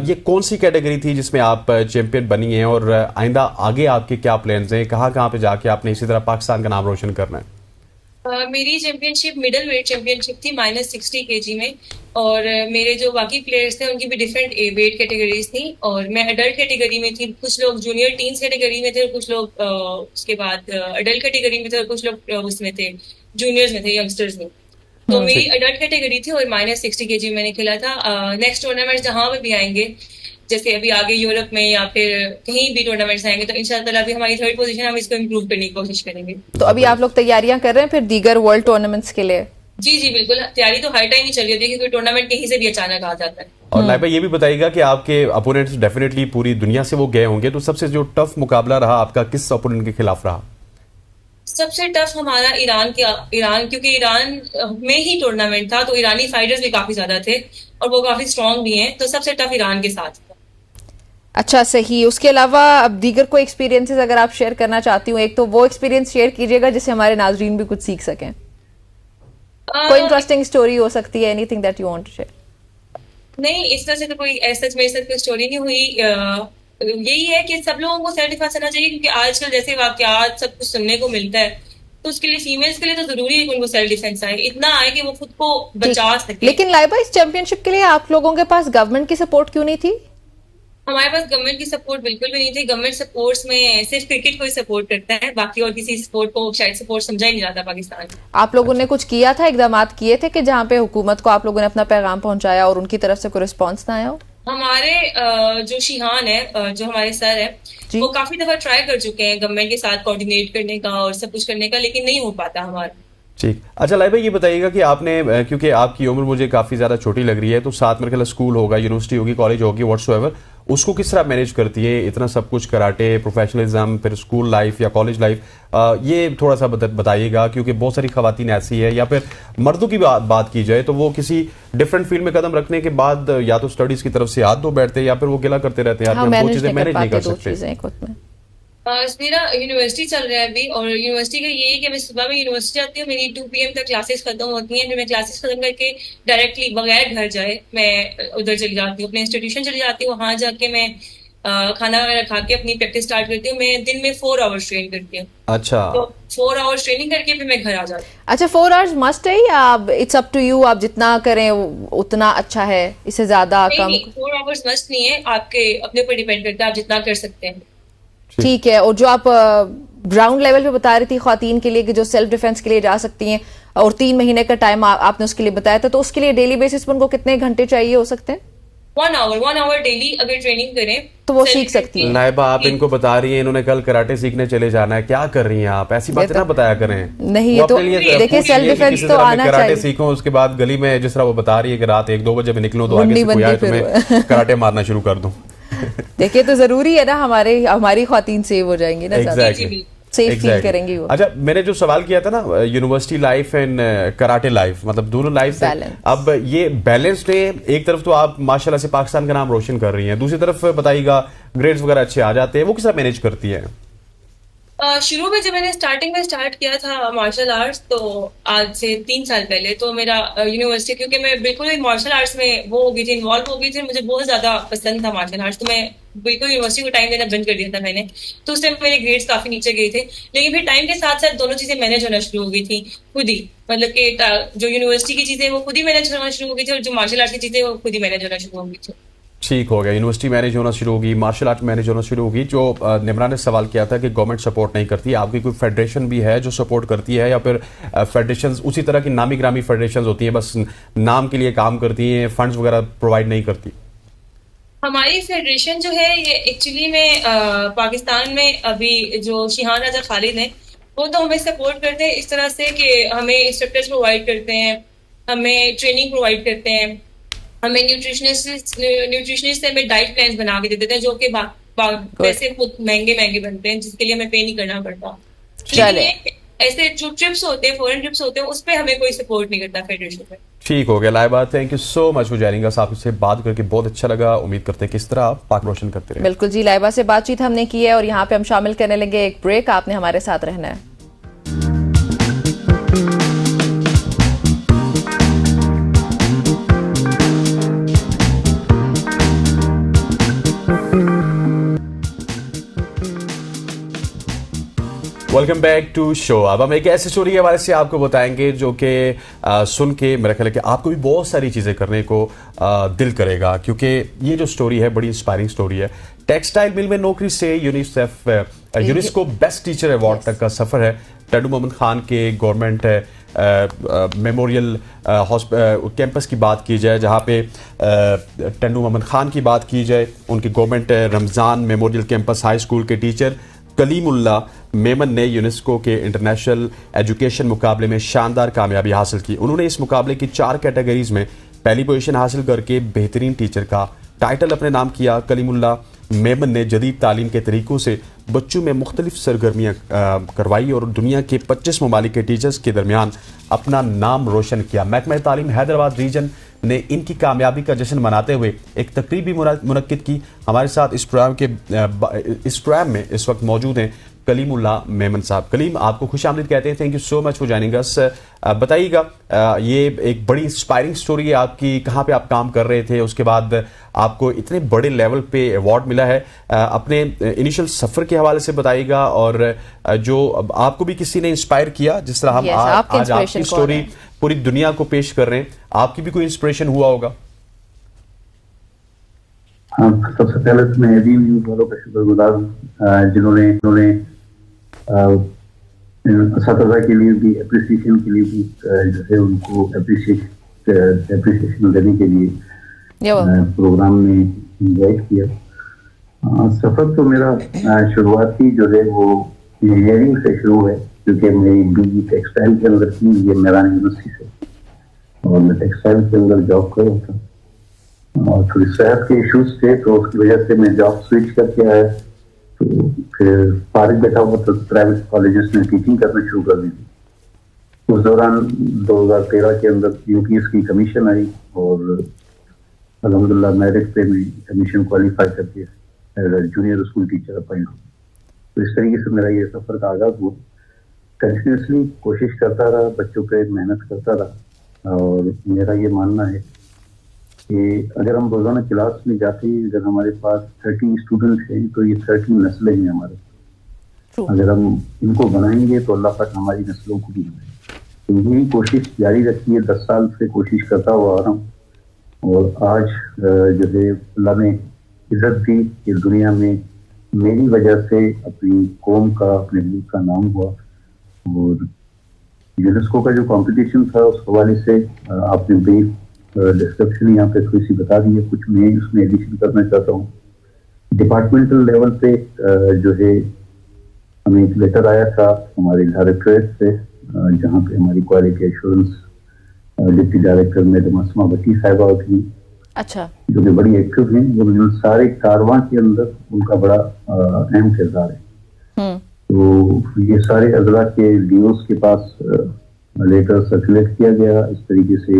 ये कौन सी कैटेगरी थी जिसमें आप चैंपियन बनी हैं, और आइंदा आगे आपके क्या प्लान्स हैं, कहाँ पे जाके आपने इसी तरह पाकिस्तान का नाम रोशन करना है? मेरी चैंपियनशिप मिडल वेट चैंपियनशिप थी -60 kg में, और मेरे जो बाकी प्लेयर्स थे उनकी भी डिफरेंट वेट कैटेगरीज थी, और मैं अडल्ट कैटेगरी में थी, कुछ लोग जूनियर टीन्स कैटेगरी में थे, कुछ लोग उसके बाद अडल्ट कैटेगरी में थे, और कुछ लोग उसमें थे, जूनियर्स में थे, यंगस्टर्स में। तो मेरी अडल्ट कैटेगरी थी और -60 kg मैंने खेला था। नेक्स्ट टूर्नामेंट जहां पे भी आएंगे, जैसे अभी आगे यूरोप में या फिर कहीं भी टूर्नामेंट्स आएंगे, तो इंशाल्लाह अभी हमारी 3rd पोजीशन, हम इसको इम्प्रूव करने की कोशिश करेंगे। तो अभी आप लोग तैयारियां कर रहे हैं फिर दीगर वर्ल्ड टूर्नामेंट्स के लिए? जी बिल्कुल, तैयारी तो हर टाइम ही चल रही होती है, क्योंकि टूर्नामेंट कहीं से भी अचानक आ जाता है। और लाइबा ये भी बताइएगा कि आपके अपोनेंट्स डेफिनेटली पूरी दुनिया से वो गए होंगे, तो सबसे जो टफ मुकाबला रहा आपका किस अपोनेंट के खिलाफ रहा? सबसे टफ हमारा ईरान, क्योंकि ईरान में ही टूर्नामेंट था, तो ईरानी फाइटर्स भी काफी ज्यादा थे और वो काफी स्ट्रांग भी हैं, तो सबसे टफ ईरान के साथ। अच्छा, सही। उसके अलावा अब दीगर कोई एक्सपीरियंसेस अगर आप शेयर करना चाहती हूँ, एक तो वो एक्सपीरियंस शेयर कीजिएगा जिससे हमारे नाजरीन भी कुछ सीख सकें। कोई इंटरेस्टिंग स्टोरी हो सकती है, anything that you want to share? नहीं, इस तरह से तो कोई सच मेरे साथ कोई स्टोरी नहीं हुई। यही है कि सब लोगों को सेल्फ डिफेंस करना चाहिए, क्योंकि आजकल जैसे वाकयात सब कुछ सुनने को मिलता है, तो उसके लिए फीमेल्स के लिए तो जरूरी है कि उनको सेल्फ डिफेंस आए, इतना आए कि वो खुद को बचा सके। लेकिन लाइबा, इस चैंपियनशिप के लिए आप लोगों के पास गवर्नमेंट की सपोर्ट क्यों नहीं थी? हमारे पास गवर्नमेंट की सपोर्ट बिल्कुल भी नहीं थी। गवर्नमेंट सपोर्ट्स में सिर्फ क्रिकेट को ही सपोर्ट करता है, बाकी और किसी स्पोर्ट को शायद सपोर्ट समझा ही नहीं जाता पाकिस्तान। आप लोगों ने कुछ किया था, इकदाम किए थे कि जहाँ पे हुकूमत को आप लोगों ने अपना पैगाम पहुंचाया और उनकी तरफ से कोई रिस्पॉन्स ना आया हो? हमारे जो शिहान है, जो हमारे सर है, वो काफी दफा ट्राई कर चुके हैं गवर्नमेंट के साथ कोऑर्डिनेट करने का और सब कुछ करने का, लेकिन नहीं हो पाता हमारा। ठीक। अच्छा लाइबा, ये बताइएगा कि आपने, क्योंकि आपकी उम्र मुझे काफ़ी ज़्यादा छोटी लग रही है, तो साथ में स्कूल होगा, यूनिवर्सिटी होगी, कॉलेज होगी, व्हाट्सएवर, उसको किस तरह मैनेज करती है? इतना सब कुछ, कराटे, प्रोफेशनलिज्म, फिर स्कूल लाइफ या कॉलेज लाइफ, ये थोड़ा सा बताइएगा, क्योंकि बहुत सारी खवातीन ऐसी है, या फिर मर्दों की बात की जाए तो वो किसी डिफरेंट फील्ड में कदम रखने के बाद या तो स्टडीज की तरफ से हाथ धो बैठते हैं, या फिर वो गिला करते रहते हैं, हम दो चीज़ें मैनेज नहीं कर सकते। मेरा यूनिवर्सिटी चल रहा है अभी, और यूनिवर्सिटी का ये है कि मैं सुबह में यूनिवर्सिटी जाती हूँ, मेरी 2 PM तक क्लासेस खत्म होती हैं, फिर मैं क्लासेस खत्म करके डायरेक्टली बगैर घर जाए मैं उधर चली जाती हूँ, अपने इंस्टीट्यूशन चली जाती हूँ, वहां जाके मैं खाना वगैरह खा के अपनी प्रैक्टिस स्टार्ट करती हूँ। मैं दिन में 4 hours ट्रेन करती हूँ। अच्छा, तो 4 hours ट्रेनिंग करके फिर मैं घर आ जाती हूँ। अच्छा, 4 hours मस्ट है या इट्स अप टू यू, आप जितना करें उतना अच्छा है, इससे ज्यादा कम? 4 hours मस्ट नहीं है, आपके अपने ऊपर डिपेंड करता है, आप जितना कर सकते हैं। ठीक है। और जो आप ग्राउंड लेवल पे बता रही थी ख्वातीन के लिए कि जो सेल्फ डिफेंस के लिए जा सकती हैं, और 3 महीने का टाइम आपने उसके लिए बताया था, तो उसके लिए डेली बेसिस पर उनको कितने घंटे चाहिए हो सकते हैं? 1 hour डेली अगर ट्रेनिंग करें तो वो सीख सकती है। नाइबा, आप इनको बता रही हैं इन्होंने कल कराटे सीखने चले जाना है, क्या कर रही हैं आप? ऐसी बातें ना बताया करें। नहीं, ये तो देखिए, सेल्फ डिफेंस तो आना चाहिए। कराटे सीखो, उसके बाद गली में जिस तरह वो बता रही है कि रात 1-2 बजे में निकलो तो आगे से कोई आए तुम्हें कराटे मारना शुरू कर दूं। देखिए, तो जरूरी है ना, हमारी ख्वातीन सेव हो जाएंगी ना, सेफ फील करेंगी वो। अच्छा, मैंने जो सवाल किया था ना, university life and karate life, मतलब दोनों लाइफ, अब ये बैलेंस्ड है? एक तरफ तो आप माशाल्लाह से पाकिस्तान का नाम रोशन कर रही हैं, दूसरी तरफ बताइएगा ग्रेड्स वगैरह अच्छे आ जाते हैं, वो किस तरह मैनेज करती है? शुरू में जब मैंने स्टार्टिंग में स्टार्ट किया था मार्शल आर्ट्स, तो आज से 3 साल पहले, तो मेरा यूनिवर्सिटी, क्योंकि मैं बिल्कुल ही मार्शल आर्ट्स में वो हो गई थी, इन्वॉल्व हो गई थी, मुझे बहुत ज्यादा पसंद था मार्शल आर्ट्स, तो मैं बिल्कुल यूनिवर्सिटी को टाइम देना बंद कर दिया था मैंने। तो उस टाइम मेरे ग्रेड्स काफी नीचे गए थे, लेकिन फिर टाइम के साथ साथ दोनों चीजें मैनेज होना शुरू हो गई थी खुद ही। मतलब कि जो यूनिवर्सिटी की चीजें वो खुद ही मैनेज होना शुरू हो गई थी, और जो मार्शल आर्ट की चीजें वो खुद ही मैनेज होना शुरू हो गई थी। ठीक हो गया, यूनिवर्सिटी मैनेज होना शुरू होगी, मार्शल आर्ट मैनेज होना शुरू होगी। जो निम्रा ने सवाल किया था कि गवर्नमेंट सपोर्ट नहीं करती, आपकी कोई फेडरेशन भी है जो सपोर्ट करती है, या फिर फेडरेशन उसी तरह की नामी ग्रामी फेडरेशन होती हैं, बस नाम के लिए काम करती हैं, फंड्स वगैरह प्रोवाइड नहीं करती? हमारी फेडरेशन जो है ये एक्चुअली में पाकिस्तान में अभी जो शिहान राजा खालिद हैं, वो तो हमें सपोर्ट करते हैं इस तरह से कि हमें इंस्ट्रक्टर्स प्रोवाइड करते हैं, हमें ट्रेनिंग प्रोवाइड करते हैं, हमें न्यूट्रिशनिस्ट हमें डाइट प्लान बना के दे देते हैं, जो कि वैसे बहुत महंगे महंगे बनते हैं, जिसके लिए हमें पे नहीं करना पड़ता। लेकिन ये ऐसे जो ट्रिप्स होते हैं, फॉरेन ट्रिप्स होते हैं, उस पर हमें कोई सपोर्ट नहीं करता फेडरेशन में। ठीक हो गया Laiba, thank you so much for joining us. आपसे बात करके बहुत अच्छा लगा, उम्मीद करते हैं किस तरह आप पाक रोशन करते रहे। बिल्कुल जी, लाइबा से बातचीत हमने की है और यहाँ पे हम शामिल करने लगे एक ब्रेक, आपने हमारे साथ रहना है। Welcome back to show. अब हम एक ऐसी स्टोरी के हवाले से आपको बताएंगे जो कि सुन के मेरा ख्याल है कि आपको भी बहुत सारी चीज़ें करने को दिल करेगा, क्योंकि ये जो स्टोरी है बड़ी इंस्पायरिंग स्टोरी है। टेक्सटाइल मिल में नौकरी से यूनेस्को बेस्ट टीचर अवार्ड तक का सफ़र है। टंडू मोहम्मद खान के गवर्नमेंट मेमोरियल कैंपस की बात की जाए, जहाँ पे टंडू मोहम्मद खान की बात की जाए, उनकी government Ramzan memorial campus high school के टीचर कलीमुल्ला मेमन ने यूनेस्को के इंटरनेशनल एजुकेशन मुकाबले में शानदार कामयाबी हासिल की। उन्होंने इस मुकाबले की 4 कैटेगरीज में पहली पोजीशन हासिल करके बेहतरीन टीचर का टाइटल अपने नाम किया। कलीमुल्ला मेमन ने जदीद तालीम के तरीक़ों से बच्चों में मुख्तलिफ सरगर्मियाँ करवाई और दुनिया के 25 ममालिक के टीचर्स के दरमियान अपना नाम रोशन किया। महकमा तालीम हैदराबाद रीजन ने इनकी कामयाबी का जश्न मनाते हुए एक तकरीब भी मुनक्किद की। हमारे साथ इस प्रोग्राम में इस वक्त मौजूद हैं कलीमुल्ला मेमन साहब। कलीम, आपको खुश आमदीद कहते हैं, thank you so much for joining us. बताइएगा, ये एक बड़ी इंस्पायरिंग स्टोरी है आपकी, कहाँ पे आप काम कर रहे थे, उसके बाद आपको इतने बड़े लेवल पे अवार्ड मिला है। अपने इनिशियल सफ़र के हवाले से बताइएगा, और जो आपको भी किसी ने इंस्पायर किया, जिस तरह हम आज आपकी स्टोरी पूरी दुनिया को पेश कर रहे हैं, आपकी भी कोई इंस्पिरेशन हुआ होगा? हाँ, सबसे पहले तो मैं भी न्यूज़ वालों का शुक्रगुजार हूँ जिन्होंने असतज़ा के लिए भी एप्रिसिएशन के लिए भी जो है उनको एप्रिसिएशन देने के लिए प्रोग्राम में इन्वाइट किया। सफ़र तो मेरा शुरुआती जो है वो इंजीनियरिंग से शुरू है, क्योंकि मेरी बीई टेक्सटाइल के अंदर थी, ये मेरान यूनिवर्सिटी से, और मैं टेक्सटाइल के अंदर जॉब कर रहा था, और थोड़ी सेहत के इश्यूज थे, तो उसकी वजह से मैं जॉब स्विच करके आया। तो फिर फारिग बैठा हुआ तो प्राइवेट कॉलेजेस में टीचिंग करना शुरू कर दी थी। उस दौरान 2013 के अंदर यूपीएस की कमीशन आई, और अल्हम्दुलिल्लाह मेरिट पे मैं कमीशन क्वालिफाई करके जूनियर स्कूल टीचर अपॉइंट हुआ। तो इस तरीके से मेरा ये सफ़र का आगाज़ हुआ। कंटिन्यूसली कोशिश करता रहा, बच्चों पे मेहनत करता रहा, और मेरा ये मानना है कि अगर हम रोज़ाना क्लास में जाते हैं, अगर हमारे पास 30 स्टूडेंट्स हैं, तो ये 30 नस्लें हैं हमारे। अगर हम इनको बनाएंगे तो अल्लाह पाक हमारी नस्लों को भी बनाएंगे। तो यही कोशिश जारी रखी है, 10 साल से कोशिश करता हुआ आ रहा हूँ, और आज जो है अल्लाह ने इज्जत दी कि दुनिया में मेरी वजह से अपनी कौम का, अपने मुल्क का नाम हुआ। और यूनेस्को का जो कंपटीशन था उस हवाले से आपने ब्रीफ डिस्क्रिप्शन यहाँ पे थोड़ी सी बता दी है, कुछ मैं उसमें एडिशन करना चाहता हूँ। डिपार्टमेंटल लेवल पे जो है हमें एक लेटर आया था हमारे डायरेक्टरेट से, जहाँ पे हमारी quality assurance deputy director madam Asma Bhatti साहिबा थी, अच्छा, जो कि बड़ी एक्टिव हैं। वो सारे कारवां के अंदर उनका बड़ा अहम किरदार है। तो ये सारे अजला के डीओस के पास लेटर सर्कुलेट किया गया। इस तरीके से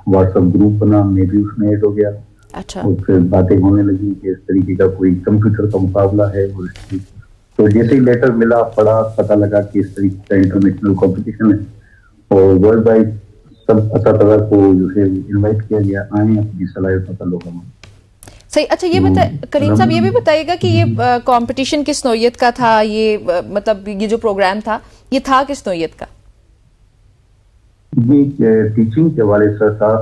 व्हाट्सएप ग्रुप बना, मैं भी उसमें ऐड हो गया। अच्छा। और फिर बातें होने लगी कि इस तरीके का कोई कंप्यूटर का मुकाबला है, और तो जैसे ही लेटर मिला, पढ़ा, पता लगा कि इस तरीके का इंटरनेशनल कंपटीशन है और वर्ल्ड वाइड सब असातिज़ा को जो है इन्वाइट किया गया, आए अपनी सलाहियतों का लोग हमारे। सही। अच्छा ये करीम साहब ये भी बताइएगा कि ये कंपटीशन किस नौयत का था, ये मतलब ये जो प्रोग्राम था ये था किस नौयत का? ये टीचिंग के हवाले से था,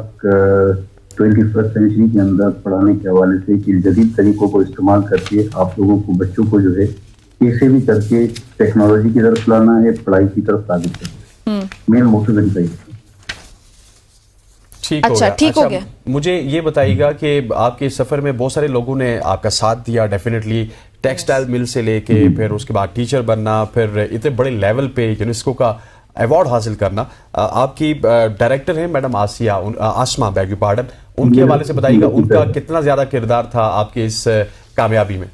21वीं सेंचुरी के अंदर पढ़ाने के हवाले से कि जदीद तरीकों को इस्तेमाल करके आप लोगों को, बच्चों को जो है कैसे भी करके टेक्नोलॉजी की तरफ लाना है, पढ़ाई की तरफ ताबीज करना है। मेन मोटिव है। ठीक हो गया। मुझे ये बताइएगा कि आपके सफर में बहुत सारे लोगों ने आपका साथ दिया, डेफिनेटली टेक्सटाइल मिल से लेके फिर उसके बाद टीचर बनना, फिर इतने बड़े लेवल पे यूनेस्को का अवार्ड हासिल करना। आपकी डायरेक्टर हैं madam Asma, bag you pardon, उनके हवाले से बताइएगा उनका कितना ज्यादा किरदार था आपके इस कामयाबी में?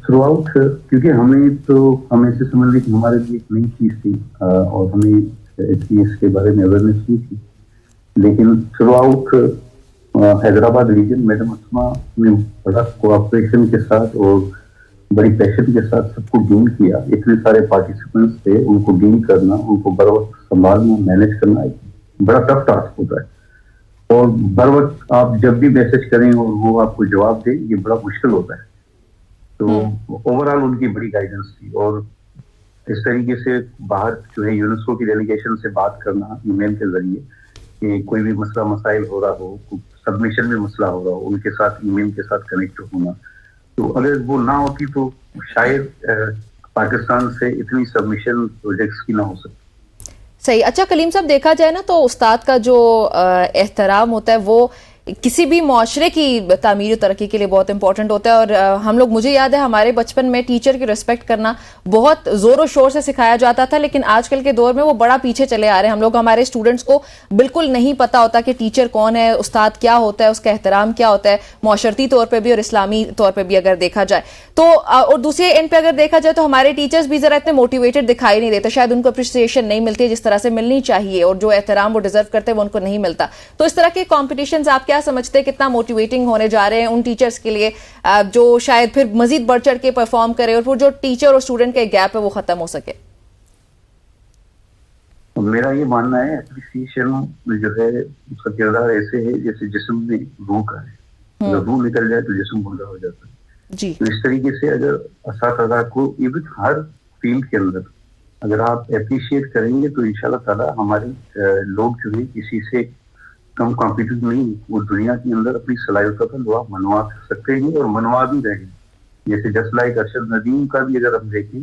थ्रू आउट, क्योंकि हमें तो हमेशा समझ ली कि हमारे लिए एक नई चीज थी और हमें इसके बारे में अवेयरनेस नहीं थी, लेकिन throughout Hyderabad region madam Asma ने बड़ा कोऑपरेशन के साथ और बड़ी पैशन के साथ सबको डील किया। इतने सारे पार्टिसिपेंट्स थे, उनको डील करना, उनको बर वक्त संभालना, मैनेज करना एक बड़ा टफ टास्क होता है और बर वक्त आप जब भी मैसेज करें और वो आपको जवाब दें, ये बड़ा मुश्किल होता है। तो ओवरऑल उनकी बड़ी गाइडेंस थी और इस तरीके से बाहर जो है यूनेस्को की डेलीगेशन से बात करना ईमेल के जरिए कि कोई भी मसला मसाइल हो रहा हो, सबमिशन में मसला हो रहा हो, उनके साथ ईमेल के साथ कनेक्ट होना। तो अगर वो ना होती तो शायद पाकिस्तान से इतनी सबमिशन प्रोजेक्ट्स की ना हो सकती। सही। अच्छा कलीम साहब, देखा जाए ना तो उस्ताद का जो एहतराम होता है वो किसी भी मुआशरे की तामीर और तरक्की के लिए बहुत इंपॉर्टेंट होता है। और हम लोग, मुझे याद है हमारे बचपन में टीचर की रिस्पेक्ट करना बहुत जोरों शोर से सिखाया जाता था, लेकिन आजकल के दौर में वो बड़ा पीछे चले आ रहे हैं। हम लोग, हमारे स्टूडेंट्स को बिल्कुल नहीं पता होता कि टीचर कौन है, उस्ताद क्या होता है, उसका एहतराम क्या होता है, मुआशरती तौर पर भी और इस्लामी तौर पर भी अगर देखा जाए तो। और दूसरे एंड पे अगर देखा जाए तो हमारे टीचर्स भी जरा इतने मोटिवेटेड दिखाई नहीं देते, शायद उनको अप्रिसिएशन नहीं मिलती जिस तरह से मिलनी चाहिए और जो एहतराम वो डिजर्व करते हैं वो उनको नहीं मिलता। तो इस तरह के कॉम्पिटिशन आप क्या समझते हैं कितना मोटिवेटिंग होने जा रहे हैं उन टीचर्स के लिए जो शायद फिर मजीद बढ़ चढ़ के परफॉर्म करे और फिर जो टीचर और स्टूडेंट का गैप है वो खत्म हो सके? मेरा ये मानना है एप्रिसिएशन जो है उसका किरदार ऐसे है जैसे जिस्म में रूह का है, अगर रूह निकल जाए तो जिस्म मुर्दा हो जाता है जी। तो इस तरीके से अगर असातिज़ा को इवन हर फील्ड के अंदर अगर आप एप्रिशिएट करेंगे तो इंशाल्लाह ताला हमारे लोग जो है किसी से कम कॉम्पिटिटिव नहीं, वो दुनिया के अंदर अपनी सलाहियतों का लोहा मनवा सकते हैं और मनवा भी रहेंगे। जैसे जस्ट लाइक अरशद नदीम का भी अगर हम देखें,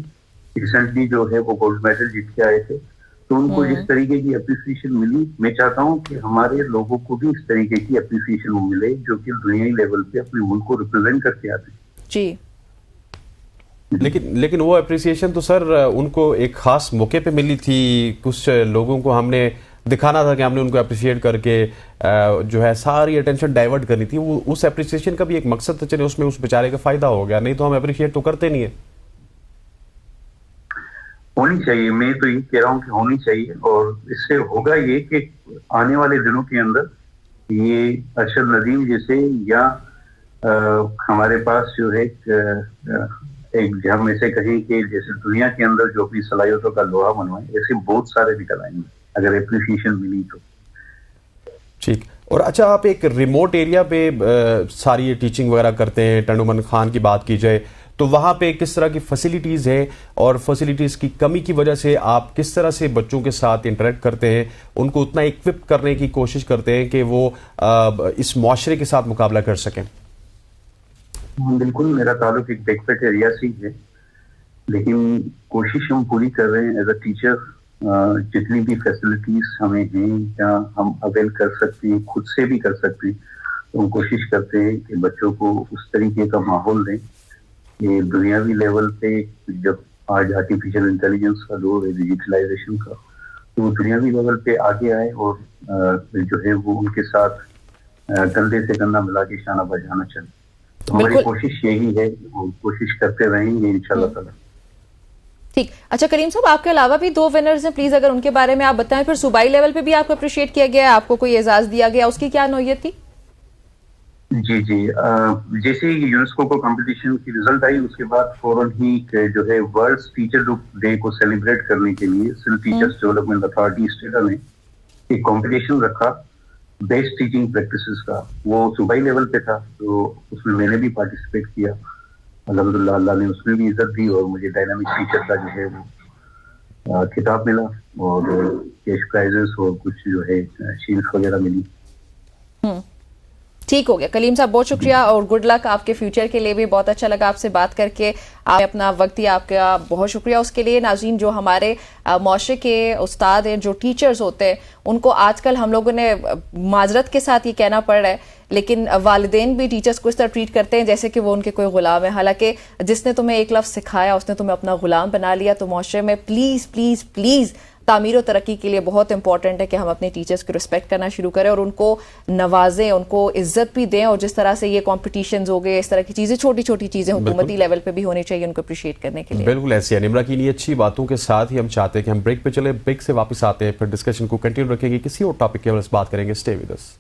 रिसेंटली जो है वो गोल्ड मेडल जीत के आए थे, तो उनको जिस तरीके की अप्रिसिएशन मिली, मैं चाहता हूँ कि हमारे लोगों को भी इस तरीके की अप्रिसिएशन मिले जो कि दुनियाई लेवल पे अपने मुल्क को रिप्रेजेंट करके आते हैं जी। लेकिन वो अप्रिसिएशन तो सर उनको एक खास मौके पे मिली थी। कुछ लोगों को हमने दिखाना था कि हमने उनको अप्रिशिएट करके जो है सारी अटेंशन डाइवर्ट करनी थी। वो उस अप्रिसिएशन का भी एक मकसद तो चले, उसमें उस बेचारे का फायदा हो गया, नहीं तो हम अप्रिशिएट तो करते नहीं है। होनी चाहिए, मैं तो ये कह रहा हूँ कि होनी चाहिए और इससे होगा ये कि आने वाले दिनों के अंदर ये अरशद नदीम जैसे या हमारे पास जो है एक हम ऐसे कहें कि जैसे दुनिया के अंदर जो अपनी सलाहियतों का लोहा मनवाए, ऐसे बहुत सारे निकल आएंगे अगर एप्रिसिएशन मिली तो। ठीक। और अच्छा, आप एक रिमोट एरिया पे सारी ये टीचिंग वगैरह करते हैं, टंडुमन खान की बात की जाए तो वहाँ पे किस तरह की फैसिलिटीज़ हैं और फैसिलिटीज़ की कमी की वजह से आप किस तरह से बच्चों के साथ इंटरेक्ट करते हैं, उनको उतना इक्विप करने की कोशिश करते हैं कि वो इस मुआशरे के साथ मुकाबला कर सकें? बिल्कुल, मेरा ताल्लुक एक बैकपैक एरिया से ही है, लेकिन कोशिश हम पूरी कर रहे हैं एज अ टीचर। जितनी भी फैसिलिटीज हमें हैं या हम अवेल कर सकते हैं, खुद से भी कर सकते हैं, तो हम कोशिश करते हैं कि बच्चों को उस तरीके का माहौल दें कि दुनियावी लेवल पे जब आज आर्टिफिशियल इंटेलिजेंस का दौर है, डिजिटलाइजेशन का, तो दुनियावी लेवल पे आगे आए और जो है वो उनके साथ कंधे से कंधा मिला के शाना बजाना चले। तो हमारी कोशिश यही है और कोशिश करते रहेंगे इंशाल्लाह ताला। ठीक। अच्छा करीम साहब, आपके अलावा भी 2 विनर्स हैं, प्लीज अगर उनके बारे में आप बताएं। फिर सूबाई लेवल पे भी आपको अप्रिशिएट किया गया, आपको कोई एजाज दिया गया, उसकी क्या नौयत थी? जी जैसे ही यूनेस्को को कंपटीशन की रिजल्ट आई उसके बाद फौरन ही जो है वर्ल्ड टीचर डे को सेलिब्रेट करने के लिए सिर्फ टीचर्स डेवलपमेंट अथॉरिटी स्टेटा ने एक कंपटीशन रखा बेस्ट टीचिंग प्रैक्टिसेस का। वो सूबाई लेवल पे था, तो उसमें मैंने भी पार्टिसिपेट किया। अल्हम्दुलिल्लाह अल्लाह ने उसमें भी इज्जत दी और मुझे डायनामिक टीचर का जो है वो खिताब मिला और कैश प्राइजेस और कुछ जो है शील्ड्स वगैरह मिली। ठीक हो गया। कलीम साहब बहुत शुक्रिया और गुड लक आपके फ्यूचर के लिए भी। बहुत अच्छा लगा आपसे बात करके, आपने अपना वक्त दिया, आपका बहुत शुक्रिया उसके लिए। नाज़रीन, जो हमारे माशरे के उस्ताद हैं, जो टीचर्स होते हैं, उनको आजकल हम लोगों ने माजरत के साथ ये कहना पड़ रहा है, लेकिन वालिदैन भी टीचर्स को इस तरह ट्रीट करते हैं जैसे कि वो उनके कोई गुलाम है। हालांकि जिसने तुम्हें एक लफ्ज़ सिखाया उसने तुम्हें अपना गुलाम बना लिया। तो माशरे में प्लीज़ प्लीज़ प्लीज़ तामीर और तरक्की के लिए बहुत इंपॉर्टेंट है कि हम अपने टीचर्स को रिस्पेक्ट करना शुरू करें और उनको नवाजें, उनको इज्जत भी दें। और जिस तरह से ये कॉम्पिटिशन्स हो गए, इस तरह की चीज़ें, छोटी छोटी चीज़ें हुकूमती लेवल पे भी होनी चाहिए उनको अप्रिशिएट करने के लिए। बिल्कुल ऐसी है निम्रा की इन्हीं अच्छी बातों के साथ ही हम चाहते हैं कि हम ब्रेक पे चले। ब्रेक से वापस आते हैं, फिर डिस्कशन को कंटिन्यू रखेंगे, किसी और टॉपिक के बारे में बात करेंगे। Stay with us.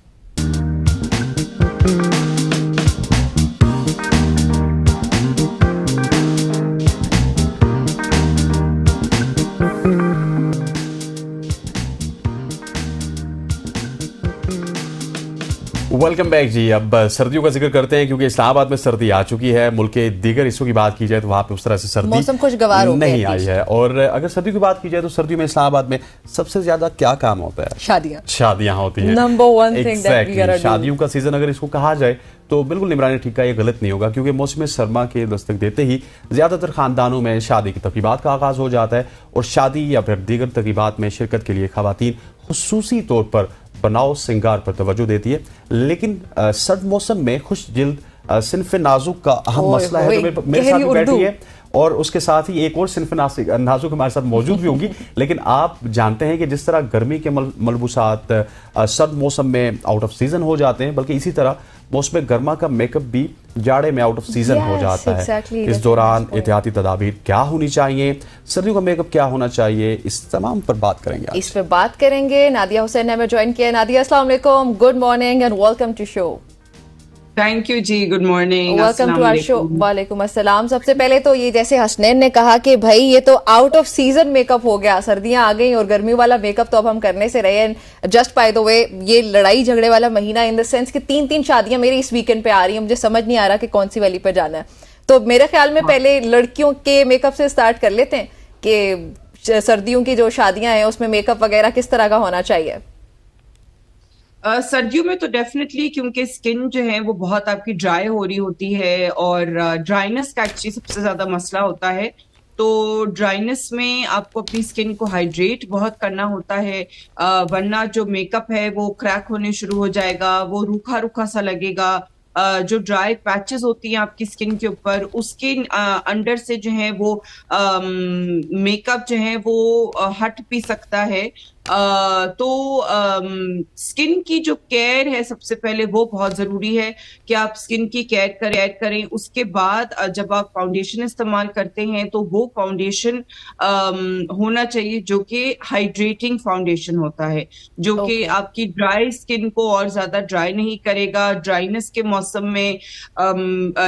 Welcome back जी। अब सर्दियों का जिक्र करते हैं क्योंकि इस्लामाबाद में सर्दी आ चुकी है। मुल्क के दीगर हिस्सों की बात की जाए तो वहाँ पे उस तरह से सर्दी मौसम खुशगवार हो नहीं आई है। और अगर सर्दी की बात की जाए तो सर्दियों में इस्लामाबाद में सबसे ज्यादा क्या काम होता है? शादियां होती हैं। Number one thing that we are शादियों का सीजन अगर इसको कहा जाए तो बिल्कुल निमरा ने ठीक कहा, ये गलत नहीं होगा क्योंकि मौसम सरमा के दस्तक देते ही ज्यादातर खानदानों में शादी की तकरीबात का आगाज हो जाता है और शादी या फिर दीगर तकरीबात में शिरकत के लिए खवातीन खुसूसी तौर पर बनाव सिंगार पर तवज्जो देती है। लेकिन सर्द मौसम में खुश जिल्द सिन्फ नाजुक का अहम मसला है जो मेरे साथ भी बैठी है और उसके साथ ही एक और सिन्फ नाजुक हमारे साथ मौजूद भी होंगी। लेकिन आप जानते हैं कि जिस तरह गर्मी के मलबूसात सर्द मौसम में आउट ऑफ सीजन हो जाते हैं, बल्कि इसी तरह मौसम गर्मा का मेकअप भी जाड़े में आउट ऑफ सीजन हो जाता है। इस दौरान एहतियाती तदाबीर क्या होनी चाहिए, सर्दियों का मेकअप क्या होना चाहिए, इस तमाम पर बात करेंगे। इस पर बात करेंगे। नादिया हुसैन ने हमें ज्वाइन किया। नादिया, अस्सलाम वालेकुम, good morning and welcome to show. Thank you ji, good morning, welcome to our show. वालेकुम अस्सलाम। सबसे पहले तो ये जैसे हसनैन ने कहा कि भाई ये तो आउट ऑफ सीजन मेकअप हो गया, सर्दियां आ गई और गर्मी वाला मेकअप तो अब हम करने से रहे हैं। जस्ट बाय द वे, ये लड़ाई झगड़े वाला महीना इन द सेंस कि 3 शादियां मेरी इस वीकेंड पे आ रही हैं, मुझे समझ नहीं आ रहा कि कौन सी वाली पे जाना है। तो मेरे ख्याल में पहले लड़कियों के मेकअप से स्टार्ट कर लेते हैं कि सर्दियों की जो शादियां हैं उसमें मेकअप वगैरह किस तरह का होना चाहिए। सर्दियों में तो डेफिनेटली, क्योंकि स्किन जो है वो बहुत आपकी ड्राई हो रही होती है और ड्राइनेस का एक्चुअली सबसे ज्यादा मसला होता है। तो ड्राइनेस में आपको अपनी स्किन को हाइड्रेट बहुत करना होता है, वरना जो मेकअप है वो क्रैक होने शुरू हो जाएगा, वो रूखा रूखा सा लगेगा। जो ड्राई पैचेस होती हैं आपकी स्किन के ऊपर, उसके अंडर से जो है वो मेकअप जो है वो हट भी सकता है। तो स्किन की जो केयर है सबसे पहले वो बहुत जरूरी है कि आप स्किन की केयर करें। उसके बाद जब आप फाउंडेशन इस्तेमाल करते हैं तो वो फाउंडेशन होना चाहिए जो कि हाइड्रेटिंग फाउंडेशन होता है, जो कि आपकी ड्राई स्किन को और ज्यादा ड्राई नहीं करेगा। ड्राइनेस के मौसम में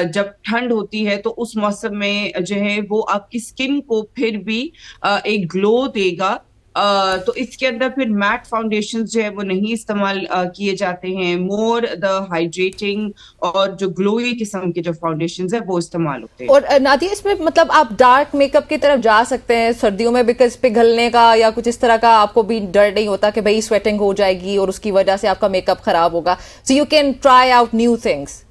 जब ठंड होती है तो उस मौसम में जो है वो आपकी स्किन को फिर भी एक ग्लो देगा। तो इसके अंदर फिर मैट फाउंडेशन जो है वो नहीं इस्तेमाल किए जाते हैं, मोर द हाइड्रेटिंग और जो ग्लोई किस्म के जो फाउंडेशंस है वो इस्तेमाल होते हैं। और नादिया, इसमें मतलब आप डार्क मेकअप की तरफ जा सकते हैं सर्दियों में, बिकॉज पिघलने का या कुछ इस तरह का आपको भी डर नहीं होता कि भाई स्वेटिंग हो जाएगी और उसकी वजह से आपका मेकअप खराब होगा। So you can try out new things.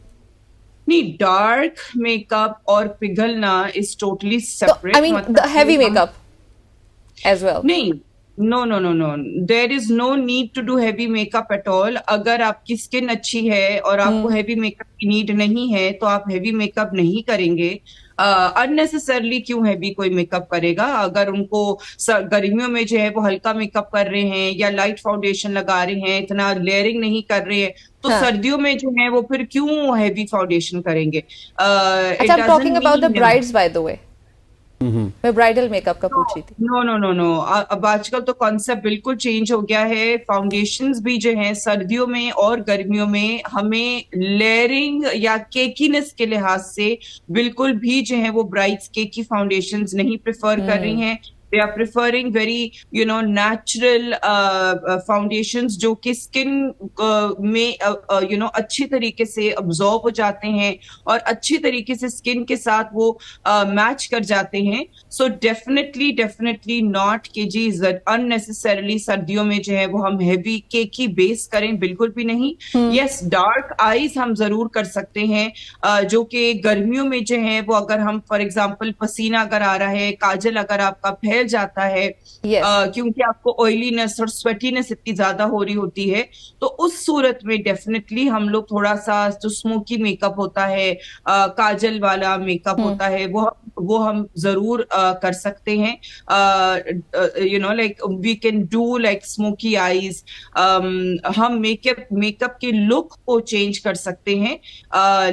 नहीं, डार्क मेकअप और पिघलना is totally separate. I mean the heavy makeup as well. नहीं, no, there is no need to do heavy makeup at all. अगर आपकी skin अच्छी है और आपको हैवी मेकअप की नीड नहीं है तो आप हैवी मेकअप नहीं करेंगे। अननेसेसरली क्यों हैवी कोई मेकअप करेगा? अगर उनको गर्मियों में जो है वो हल्का मेकअप कर रहे हैं या लाइट फाउंडेशन लगा रहे हैं, इतना लेयरिंग नहीं कर रहे हैं, तो सर्दियों में जो है वो फिर क्यों हैवी फाउंडेशन करेंगे? अच्छा, I am talking about the brides by the way. मैं ब्राइडल मेकअप का पूछ रही थी। नो, अब आजकल तो कॉन्सेप्ट बिल्कुल चेंज हो गया है। फाउंडेशंस भी जो हैं सर्दियों में और गर्मियों में हमें लेयरिंग या केकीनेस के लिहाज से बिल्कुल भी जो है वो ब्राइड्स केकी फाउंडेशंस नहीं प्रेफर कर रही हैं। They are preferring very, natural foundations जो कि स्किन में अच्छी तरीके से अब्जॉर्ब हो जाते हैं और अच्छी तरीके से स्किन के साथ वो मैच कर जाते हैं। सो डेफिनेटली नॉट कि जी अननेसेसरली सर्दियों में जो है वो हम हेवी केकी बेस करें, बिल्कुल भी नहीं। यस, डार्क आईज हम जरूर कर सकते हैं, जो कि गर्मियों में जो है वो अगर हम फॉर एग्जाम्पल पसीना अगर आ रहा है, काजल अगर आपका फैल जाता है, क्योंकि आपको ऑयलीनेस और स्वेटीनेस इतनी ज्यादा हो रही होती है, तो उस सूरत में डेफिनेटली हम लोग थोड़ा सा जो स्मोकी मेकअप होता है, काजल वाला मेकअप होता है, वो हम जरूर कर सकते हैं। Like we can do like smoky eyes. हम मेकअप के लुक को चेंज कर सकते हैं,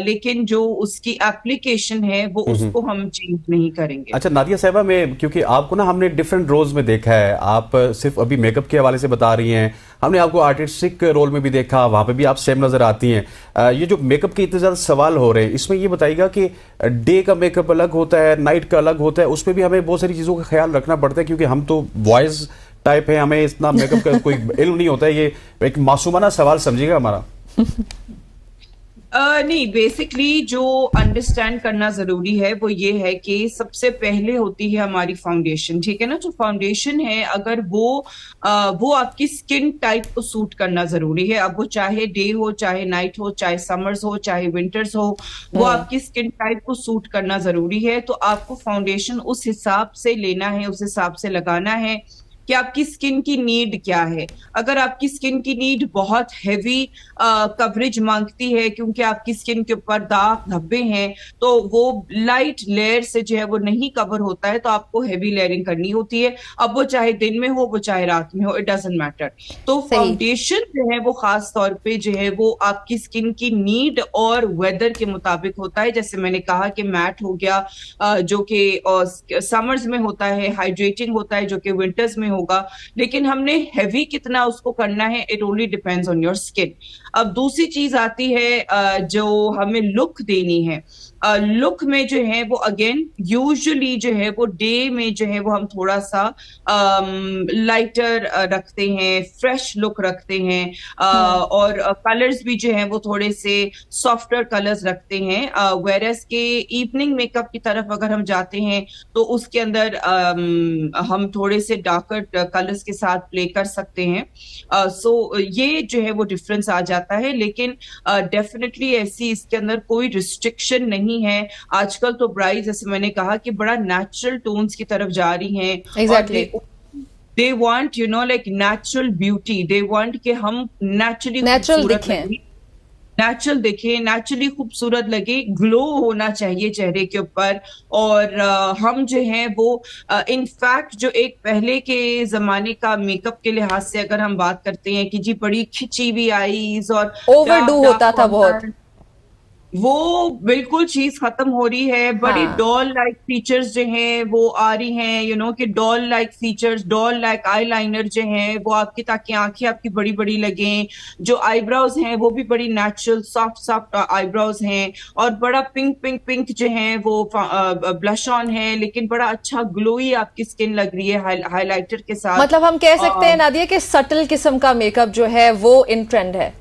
लेकिन जो उसकी एप्लीकेशन है वो उसको हम चेंज नहीं करेंगे। अच्छा नादिया साहिबा, में क्योंकि आपको ना हमने डिफरेंट रोल्स में देखा है, आप सिर्फ अभी मेकअप के हवाले से बता रही हैं, हमने आपको आर्टिस्टिक रोल में भी देखा, वहां पे भी आप सेम नजर आती हैं। ये जो मेकअप के इतने ज्यादा सवाल हो रहे हैं, इसमें ये बताइएगा कि डे का मेकअप अलग होता है, नाइट का अलग होता है, उसमें भी हमें बहुत सारी चीजों का ख्याल रखना पड़ता है, क्योंकि हम तो वॉइस टाइप है, हमें इतना मेकअप का कोई इल्म नहीं होता है। ये एक मासूमाना सवाल समझिएगा हमारा। नहीं, बेसिकली जो अंडरस्टैंड करना जरूरी है वो ये है कि सबसे पहले होती है हमारी फाउंडेशन, ठीक है ना। जो फाउंडेशन है अगर वो आपकी स्किन टाइप को सूट करना जरूरी है। अब वो चाहे डे हो, चाहे नाइट हो, चाहे समर्स हो, चाहे विंटर्स हो, वो आपकी स्किन टाइप को सूट करना जरूरी है। तो आपको फाउंडेशन उस हिसाब से लेना है, उस हिसाब से लगाना है कि आपकी स्किन की नीड क्या है। अगर आपकी स्किन की नीड बहुत हैवी कवरेज मांगती है, क्योंकि आपकी स्किन के ऊपर दाग धब्बे हैं, तो वो लाइट लेयर से जो है वो नहीं कवर होता है, तो आपको हैवी लेयरिंग करनी होती है। अब वो चाहे दिन में हो, वो चाहे रात में हो, इट डजंट मैटर। तो फाउंडेशन जो है वो खास तौर पे जो है वो आपकी स्किन की नीड और वेदर के मुताबिक होता है। जैसे मैंने कहा कि मैट हो गया, जो कि समर्स में होता है, हाइड्रेटिंग होता है, जो कि विंटर्स में होगा। लेकिन हमने हैवी कितना उसको करना है, it only depends on your skin. अब दूसरी चीज आती है जो हमें लुक देनी है। लुक में जो है वो अगेन यूजुअली जो है वो डे में जो है वो हम थोड़ा सा लाइटर रखते हैं, फ्रेश लुक रखते हैं, और कलर्स भी जो है वो थोड़े से सॉफ्टर कलर्स रखते हैं। वेरएस के इवनिंग मेकअप की तरफ अगर हम जाते हैं तो उसके अंदर हम थोड़े से डार्कर कलर्स के साथ प्ले कर सकते हैं। सो ये जो है वो डिफरेंस आ जाता है, लेकिन डेफिनेटली ऐसी इसके अंदर कोई रिस्ट्रिक्शन नहीं है। आजकल तो ब्राइड, जैसे मैंने कहा, कि बड़ा नेचुरल टोन्स की तरफ जा रही हैं। Exactly. They want like natural beauty, they want कि हम नेचुरली नेचुरल दिखें, नेचुरली खूबसूरत लगे, ग्लो होना चाहिए चेहरे के ऊपर। और हम जो हैं वो इनफैक्ट जो एक पहले के जमाने का मेकअप के लिहाज से अगर हम बात करते हैं कि जी बड़ी खिंची हुई आईज और ओवरडू होता था बहुत, वो बिल्कुल चीज खत्म हो रही है। बड़ी डॉल लाइक फीचर्स जो हैं वो आ रही हैं, कि doll like features, doll like eyeliner जो हैं वो आपकी, ताकि आंखें आपकी बड़ी बड़ी लगें। जो आईब्राउज हैं वो भी बड़ी नेचुरल सॉफ्ट आईब्राउज हैं, और बड़ा पिंक जो हैं वो ब्लश ऑन है, लेकिन बड़ा अच्छा ग्लोई आपकी स्किन लग रही है हाईलाइटर के साथ। मतलब हम कह सकते हैं नादिया कि सटल किस्म का मेकअप जो है वो इन ट्रेंड है।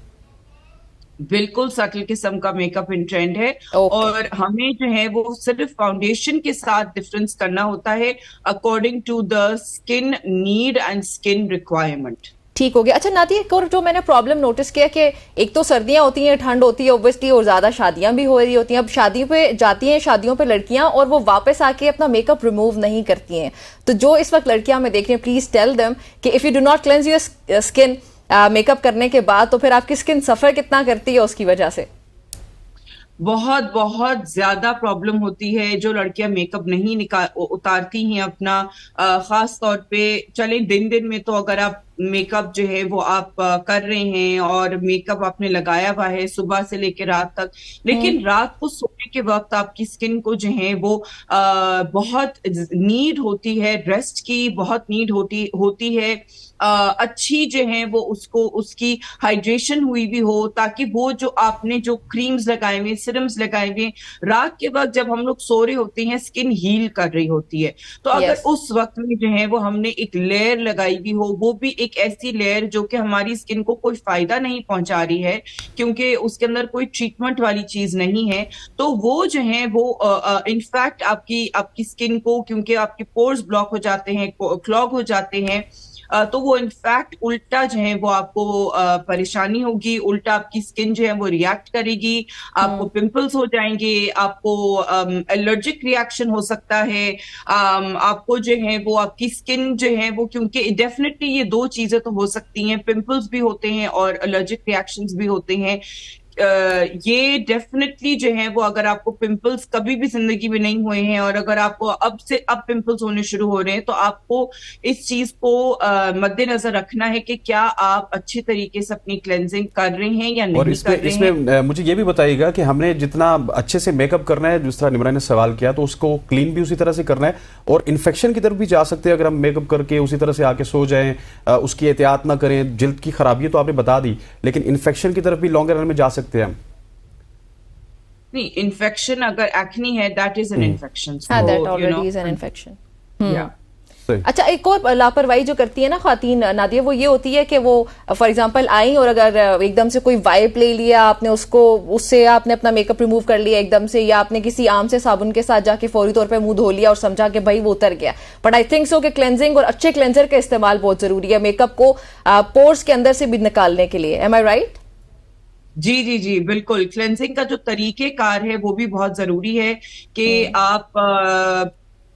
बिल्कुल सटल किस्म का मेकअप इन ट्रेंड है। और हमें जो है वो सिर्फ फाउंडेशन के साथ डिफरेंस करना होता है according to the skin need and skin requirement. ठीक हो गया। अच्छा नादिया, एक और जो मैंने प्रॉब्लम नोटिस किया कि एक तो सर्दियां होती हैं, ठंड होती है ऑब्वियसली, और ज्यादा शादियां भी हो रही होती हैं। अब शादियों पे जाती हैं, शादियों पे लड़कियां, और वो वापस आके अपना मेकअप रिमूव नहीं करती हैं। तो जो इस वक्त लड़कियां मैं देख रही हूँ, प्लीज टेल देम कि if you do not cleanse your skin makeup करने के बाद, तो फिर आपकी स्किन सफर कितना करती है उसकी वजह से। बहुत बहुत ज्यादा प्रॉब्लम होती है। जो लड़कियां मेकअप नहीं उतारती हैं अपना, खास तौर पे चले दिन में तो अगर आप मेकअप जो है वो आप कर रहे हैं और मेकअप आपने लगाया हुआ है सुबह से लेकर रात तक, लेकिन रात को सोने के वक्त आपकी स्किन को जो है वो बहुत नीड होती है रेस्ट की, बहुत नीड होती है अच्छी जो है वो उसको उसकी हाइड्रेशन हुई भी हो, ताकि वो जो आपने जो क्रीम्स लगाए हुए सिरम्स लगाए हुए रात के वक्त जब हम लोग सो रहे होते हैं स्किन हील कर रही होती है, तो अगर Yes. उस वक्त में जो है वो हमने एक लेयर लगाई भी हो, वो भी एक ऐसी लेयर जो कि हमारी स्किन को कोई फायदा नहीं पहुंचा रही है क्योंकि उसके अंदर कोई ट्रीटमेंट वाली चीज नहीं है, तो वो जो है वो इनफैक्ट आपकी स्किन को, क्योंकि आपके पोर्स ब्लॉक हो जाते हैं, क्लॉग हो जाते हैं, तो वो इनफैक्ट उल्टा जो है वो आपको परेशानी होगी, उल्टा आपकी स्किन जो है वो रिएक्ट करेगी, आपको पिंपल्स हो जाएंगे, आपको एलर्जिक रिएक्शन हो सकता है, आपको जो है वो आपकी स्किन जो है वो, क्योंकि डेफिनेटली ये दो चीजें तो हो सकती हैं, पिंपल्स भी होते हैं और एलर्जिक रिएक्शंस भी होते हैं। ये डेफिनेटली जो है वो, अगर आपको पिंपल्स कभी भी जिंदगी में नहीं हुए हैं और अगर आपको अब पिंपल्स होने शुरू हो रहे हैं, तो आपको इस चीज को मद्देनजर रखना है कि क्या आप अच्छे तरीके से अपनी क्लेंजिंग कर रहे हैं या नहीं और इसमें मुझे ये भी बताइएगा कि हमने जितना अच्छे से मेकअप करना है, जिस तरह निमरा ने सवाल किया, तो उसको क्लीन भी उसी तरह से करना है और इन्फेक्शन की तरफ भी जा सकते हैं अगर हम मेकअप करके उसी तरह से आके सो जाएं, उसकी एहतियात ना करें। जिल्द की खराबी तो आपने बता दी, लेकिन इन्फेक्शन की तरफ भी लॉन्ग रन में जा सकते हैं हम। नहीं, इन्फेक्शन अगर एक्नी है दैट इज एन इन्फेक्शन, हाँ, that already is an infection. या अच्छा, एक और लापरवाही जो करती है ना ख्वातीन नादिया, वो ये होती है कि वो फॉर एग्जांपल आई और अगर एकदम से कोई वाइप ले लिया आपने, उससे आपने अपना मेकअप रिमूव कर लिया एकदम से, या आपने किसी आम से साबुन के साथ जाके फौरी तौर पे मुंह धो लिया और समझा कि भाई वो उतर गया। बट आई थिंक सो कि क्लेंजिंग और अच्छे क्लेंजर का इस्तेमाल बहुत जरूरी है मेकअप को पोर्स के अंदर से भी निकालने के लिए। एम आई राइट? जी बिल्कुल, क्लेंजिंग का जो तरीकेकार है वो भी बहुत जरूरी है कि आप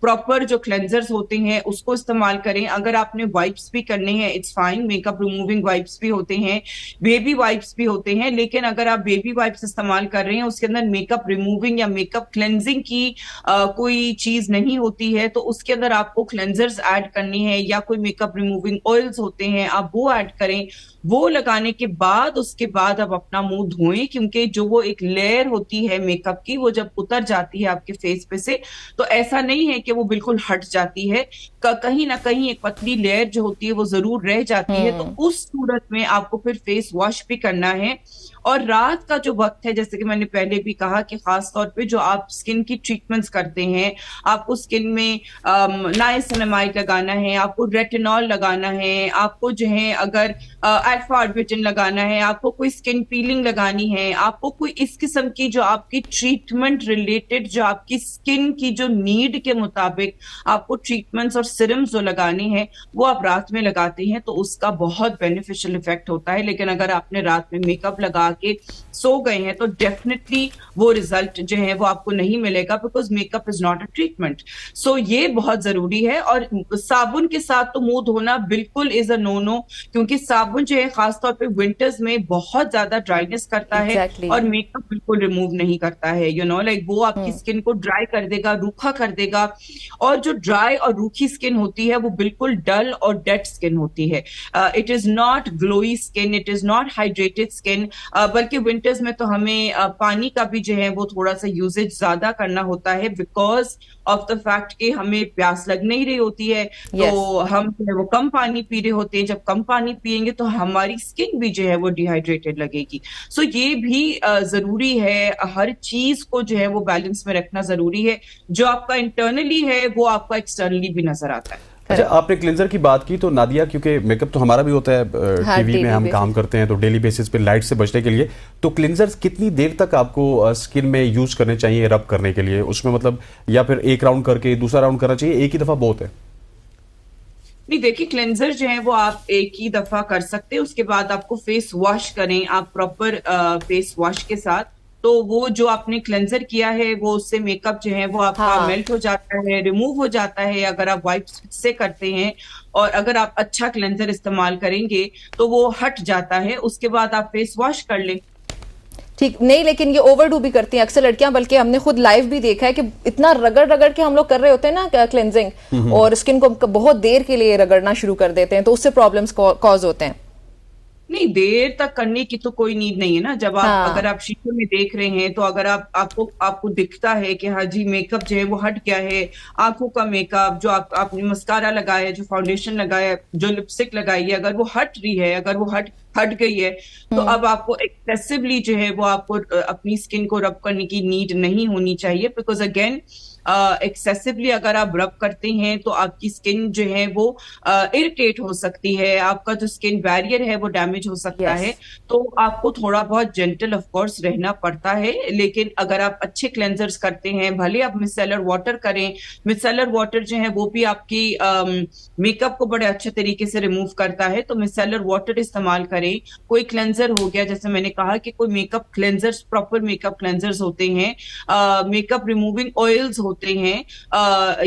प्रॉपर जो क्लेंजर्स होते हैं उसको इस्तेमाल करें। अगर आपने वाइप्स भी करने हैं it's fine, makeup removing wipes भी होते हैं, बेबी वाइप्स भी होते हैं, लेकिन अगर आप बेबी वाइप्स इस्तेमाल कर रहे हैं उसके अंदर मेकअप रिमूविंग या मेकअप क्लेंजिंग की कोई चीज नहीं होती है, तो उसके अंदर आपको क्लेंजर्स ऐड करने हैं या कोई मेकअप रिमूविंग ऑयल्स होते हैं आप वो ऐड करें। वो लगाने के बाद उसके बाद आप अपना मुंह धोएं, क्योंकि जो वो एक लेयर होती है मेकअप की वो जब उतर जाती है आपके फेस पे से, तो ऐसा नहीं है कि वो बिल्कुल हट जाती है, कहीं ना कहीं एक पतली लेयर जो होती है वो जरूर रह जाती है। तो उस सूरत में आपको फिर फेस वॉश भी करना है। और रात का जो वक्त है, जैसे कि मैंने पहले भी कहा कि खास तौर पे जो आप स्किन की ट्रीटमेंट्स करते हैं, आपको स्किन में नाइसिनामाइड लगाना है, आपको रेटिनॉल लगाना है, आपको जो है अगर अल्फा आर्बिटिन लगाना है, आपको कोई स्किन पीलिंग लगानी है, आपको कोई इस किस्म की जो आपकी ट्रीटमेंट रिलेटेड जो आपकी स्किन की जो नीड के मुताबिक आपको ट्रीटमेंट्स और सिरम्स जो लगाने हैं वो आप रात में लगाते हैं, तो उसका बहुत बेनिफिशियल इफेक्ट होता है। लेकिन अगर आपने रात में मेकअप लगा के सो गए हैं तो डेफिनेटली वो रिजल्ट जो है वो आपको नहीं मिलेगा, because makeup is not a treatment. So ये बहुत जरूरी है। और साबुन के साथ तो मुंह धोना बिल्कुल इज अ नो नो, क्योंकि साबुन जो है खासतौर पे विंटर्स में बहुत ज्यादा ड्राइनेस करता है और मेकअप बिल्कुल रिमूव नहीं करता है। यू नो लाइक वो आपकी स्किन को ड्राई कर देगा, रूखा कर देगा। और जो ड्राई और रूखी स्किन होती है वो बिल्कुल डल और डेड स्किन होती है। It is not glowy skin, it is not hydrated skin. बल्कि विंटर्स में तो हमें पानी का भी जो है वो थोड़ा सा यूजेज ज्यादा करना होता है, बिकॉज ऑफ द फैक्ट कि हमें प्यास लग नहीं रही होती है। तो हम जो है वो कम पानी पी रहे होते हैं। जब कम पानी पिएंगे तो हमारी स्किन भी जो है वो डिहाइड्रेटेड लगेगी। सो ये भी जरूरी है, हर चीज को जो है वो बैलेंस में रखना जरूरी है। जो आपका इंटरनली है वो आपका एक्सटर्नली भी नजर आता है। अच्छा, आपने क्लिंजर की बात की तो नादिया, क्योंकि मेकअप तो हमारा भी होता है, टीवी में हम काम करते हैं तो डेली बेसिस पे लाइट से बचने के लिए, तो क्लिंजर्स कितनी देर तक आपको स्किन में यूज करने चाहिए रब करने के लिए? उसमें मतलब या फिर एक राउंड करके दूसरा राउंड करना चाहिए, एक ही दफा बहुत है? नहीं, देखिए क्लेंजर जो है वो आप एक ही दफा कर सकते हैं, उसके बाद आपको फेस वॉश करें आप प्रॉपर फेस वॉश के साथ। तो वो जो आपने क्लेंजर किया है वो उससे मेकअप जो है वो आपका मेल्ट हो जाता है, रिमूव हो जाता है अगर आप वाइप्स से करते हैं। और अगर आप अच्छा क्लेंजर इस्तेमाल करेंगे तो वो हट जाता है। उसके बाद आप फेस वॉश कर लें। ठीक नहीं, लेकिन ये ओवरडू भी करती हैं अक्सर लड़कियां, बल्कि हमने खुद लाइव भी देखा है कि इतना रगड़ रगड़ के हम लोग कर रहे होते हैं ना क्लेंजिंग, और स्किन को बहुत देर के लिए रगड़ना शुरू कर देते हैं, तो उससे प्रॉब्लम्स कॉज होते हैं। नहीं, देर तक करने की तो कोई नीड नहीं है ना। जब आप हाँ। अगर आप शीशे में देख रहे हैं, तो अगर आपको दिखता है कि हाँ जी मेकअप जो है वो हट गया है, आंखों का मेकअप जो आपने मस्कारा लगाया है, जो फाउंडेशन लगाया है, जो लिपस्टिक लगाई है, अगर वो हट रही है, अगर वो हट गई है, तो अब आपको एक्सेसिवली जो है वो आपको अपनी स्किन को रब करने की नीड नहीं होनी चाहिए, बिकॉज अगेन एक्सेसिवली अगर आप रब करते हैं तो आपकी स्किन जो है वो इरिटेट हो सकती है, आपका जो स्किन बैरियर है वो डैमेज हो सकता है। तो आपको थोड़ा बहुत जेंटल ऑफ कोर्स रहना पड़ता है, लेकिन अगर आप अच्छे क्लेंजर्स करते हैं, भले आप मिसेलर वाटर करें, मिसेलर वाटर जो है वो भी आपकी मेकअप को बड़े अच्छे तरीके से रिमूव करता है, तो मिसेलर वाटर इस्तेमाल करें। कोई क्लेंजर हो गया, जैसे मैंने कहा कि कोई makeup cleansers, proper makeup cleansers होते हैं, मेकअप रिमूविंग ऑयल्स होते हैं,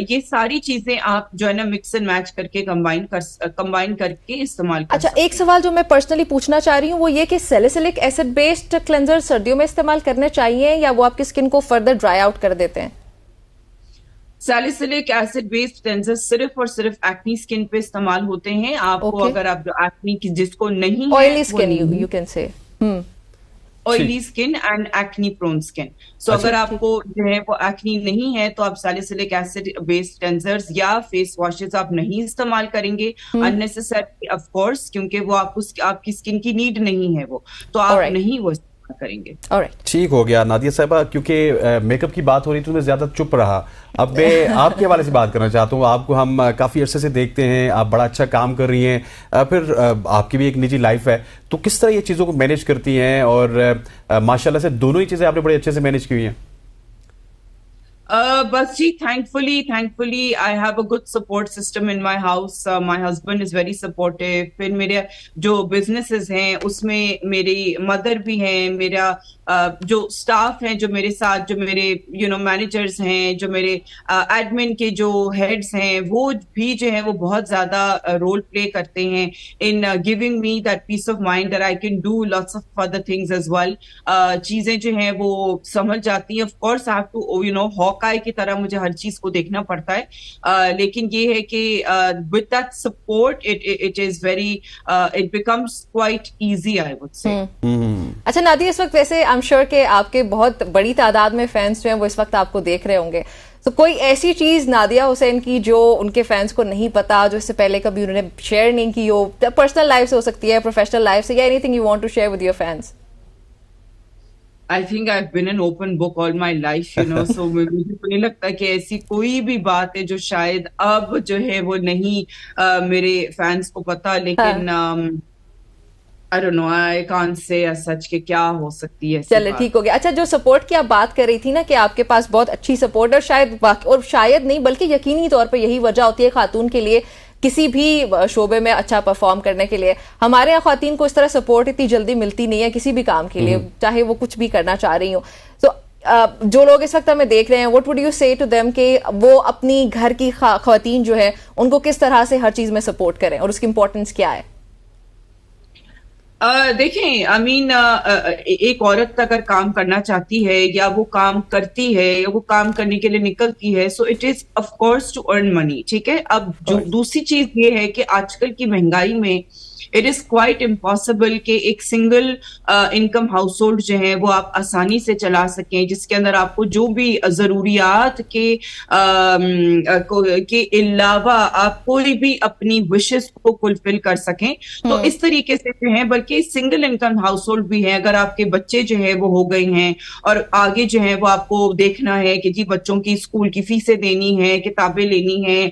ये सारी चीजें आप जो है ना मिक्स एंड मैच करके कंबाइन करके इस्तेमाल कर अच्छा, एक सवाल जो मैं पर्सनली पूछना चाह रही हूँ वो ये कि सैलिसिलिक एसिड बेस्ड क्लेंजर सर्दियों में इस्तेमाल करने चाहिए या वो आपकी स्किन को फर्दर ड्राई आउट कर देते हैं? सैलिसिलिक एसिड बेस्ड क्लेंजर सिर्फ और सिर्फ एक्नी स्किन पे इस्तेमाल होते हैं। आपको अगर आप एक्नी की जिसको नहीं oily skin you can say, oily skin and acne prone skin, so अगर आपको जो है वो एक्नी नहीं है तो आप सैलिसिलिक एसिड बेस्ड क्लेंजर्स या फेस वॉशेस आप नहीं इस्तेमाल करेंगे अननेसेसरी, ऑफ कोर्स, क्योंकि वो आपकी स्किन की नीड नहीं है वो, तो आप नहीं वो करेंगे। ठीक हो गया नादिया साहबा, क्योंकि मेकअप की बात हो रही थी तो मैं ज्यादा चुप रहा। अब मैं आपके हवाले से बात करना चाहता हूँ। आपको हम काफी अरसे से देखते हैं, आप बड़ा अच्छा काम कर रही हैं, फिर आपकी भी एक निजी लाइफ है, तो किस तरह ये चीजों को मैनेज करती हैं? और माशाल्लाह से दोनों ही चीजें आपने बड़े अच्छे से मैनेज की हुई हैं। बस जी, thankfully I have a good support system in my house. My husband is very supportive. फिर मेरे जो businesses हैं उसमें मेरी मदर भी हैं, मेरा जो स्टाफ हैं जो मेरे साथ, जो मेरे मैनेजर्स हैं, जो मेरे एडमिन के जो हेड्स हैं, वो भी जो है वो बहुत ज्यादा रोल प्ले करते हैं in giving me that peace of mind that I can do lots of other things as well. चीजें जो हैं वो समझ जाती हैं। Of course I have to Hawkeye की तरह मुझे हर चीज को देखना पड़ता है, लेकिन ये है कि with that support it is very it becomes quite easy, I would say. अच्छा नादिया, इस वक्त वैसे आई एम श्योर कि आपके बहुत बड़ी तादाद में फैंस जो हैं वो इस वक्त आपको देख रहे होंगे, तो कोई ऐसी चीज नादिया हुसैन की जो उनके फैंस को नहीं पता, जो इससे पहले कभी उन्होंने शेयर नहीं की हो, पर्सनल लाइफ से हो सकती है, प्रोफेशनल लाइफ से, या anything you want to share with your fans? I think I've been an open book all my life, so मुझे तो नहीं लगता कि ऐसी कोई भी बात है जो शायद अब जो है वो नहीं मेरे फैंस को पता, लेकिन I don't know, I can't say as such कि क्या हो सकती है। चले, ठीक हो गया। अच्छा, जो सपोर्ट की आप बात कर रही थी ना कि आपके पास बहुत अच्छी सपोर्ट, और शायद नहीं बल्कि यकीनी तौर पर यही वजह होती है खातून के लिए किसी भी शोबे में अच्छा परफॉर्म करने के लिए। हमारे यहाँ खातून को इस तरह सपोर्ट इतनी जल्दी मिलती नहीं है किसी भी काम के लिए, चाहे वो कुछ भी करना चाह रही हो। तो जो लोग इस वक्त हमें देख रहे हैं, व्हाट वुड यू से टू देम कि वो अपनी घर की खातून जो है उनको किस तरह से हर चीज में सपोर्ट करें और उसकी इंपॉर्टेंस क्या है? देखें, आई मीन एक औरत अगर काम करना चाहती है या वो काम करती है या वो काम करने के लिए निकलती है, so it is of course to earn money, ठीक है। अब जो दूसरी चीज ये है कि आजकल की महंगाई में इट इज क्वाइट इम्पॉसिबल कि एक सिंगल इनकम हाउस होल्ड जो है वो आप आसानी से चला सकें, जिसके अंदर आपको जो भी जरूरियात के अलावा आप कोई भी अपनी विशेस को फुलफिल कर सकें। तो इस तरीके से जो है, बल्कि सिंगल इनकम हाउस होल्ड भी है, अगर आपके बच्चे जो है वो हो गए हैं और आगे जो है वो आपको देखना है कि जी बच्चों की स्कूल की फीसें देनी है, किताबें लेनी है,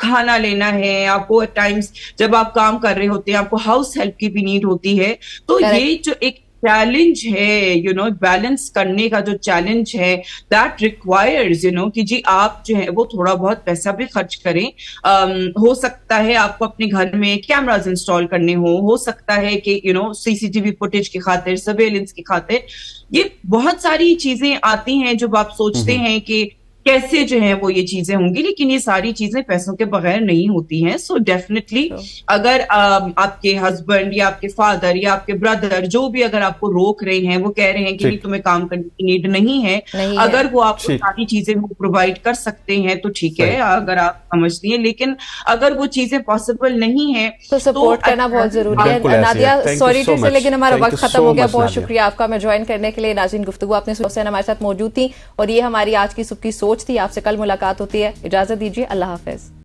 खाना लेना है, आपको एट टाइम्स जब आप काम कर रहे होते हैं आपको हाउस हेल्प की भी नीड होती है। तो ये जो एक चैलेंज है, बैलेंस करने का जो चैलेंज है, दैट रिक्वायर्स कि जी आप जो है वो थोड़ा बहुत पैसा भी खर्च करें। हो सकता है आपको अपने घर में कैमरास इंस्टॉल करने हो सकता है कि सीसीटीवी फुटेज की खातिर, सर्वेलेंस की खातिर, ये बहुत सारी चीजें आती हैं जब आप सोचते हैं कि कैसे जो है वो ये चीजें होंगी, लेकिन ये सारी चीजें पैसों के बगैर नहीं होती हैं। सो डेफिनेटली अगर आपके हस्बैंड या आपके फादर या आपके ब्रदर जो भी अगर आपको रोक रहे हैं, वो कह रहे हैं कि नहीं तुम्हें काम करने की नीड नहीं है, अगर वो आपको सारी चीजें वो प्रोवाइड कर सकते हैं तो ठीक है, अगर आप समझती हैं। लेकिन अगर वो चीजें पॉसिबल नहीं है तो सपोर्ट करना बहुत जरूरी है। नादिया सॉरी टू से, लेकिन हमारा वक्त खत्म हो गया। बहुत शुक्रिया आपका हमें ज्वाइन करने के लिए। नाज़रीन, गुफ्तगू आपने हुसैन हमारे साथ मौजूद थी और ये हमारी आज की सुबह की सोच थी। आपसे कल मुलाकात होती है, इजाजत दीजिए, अल्लाह हाफिज।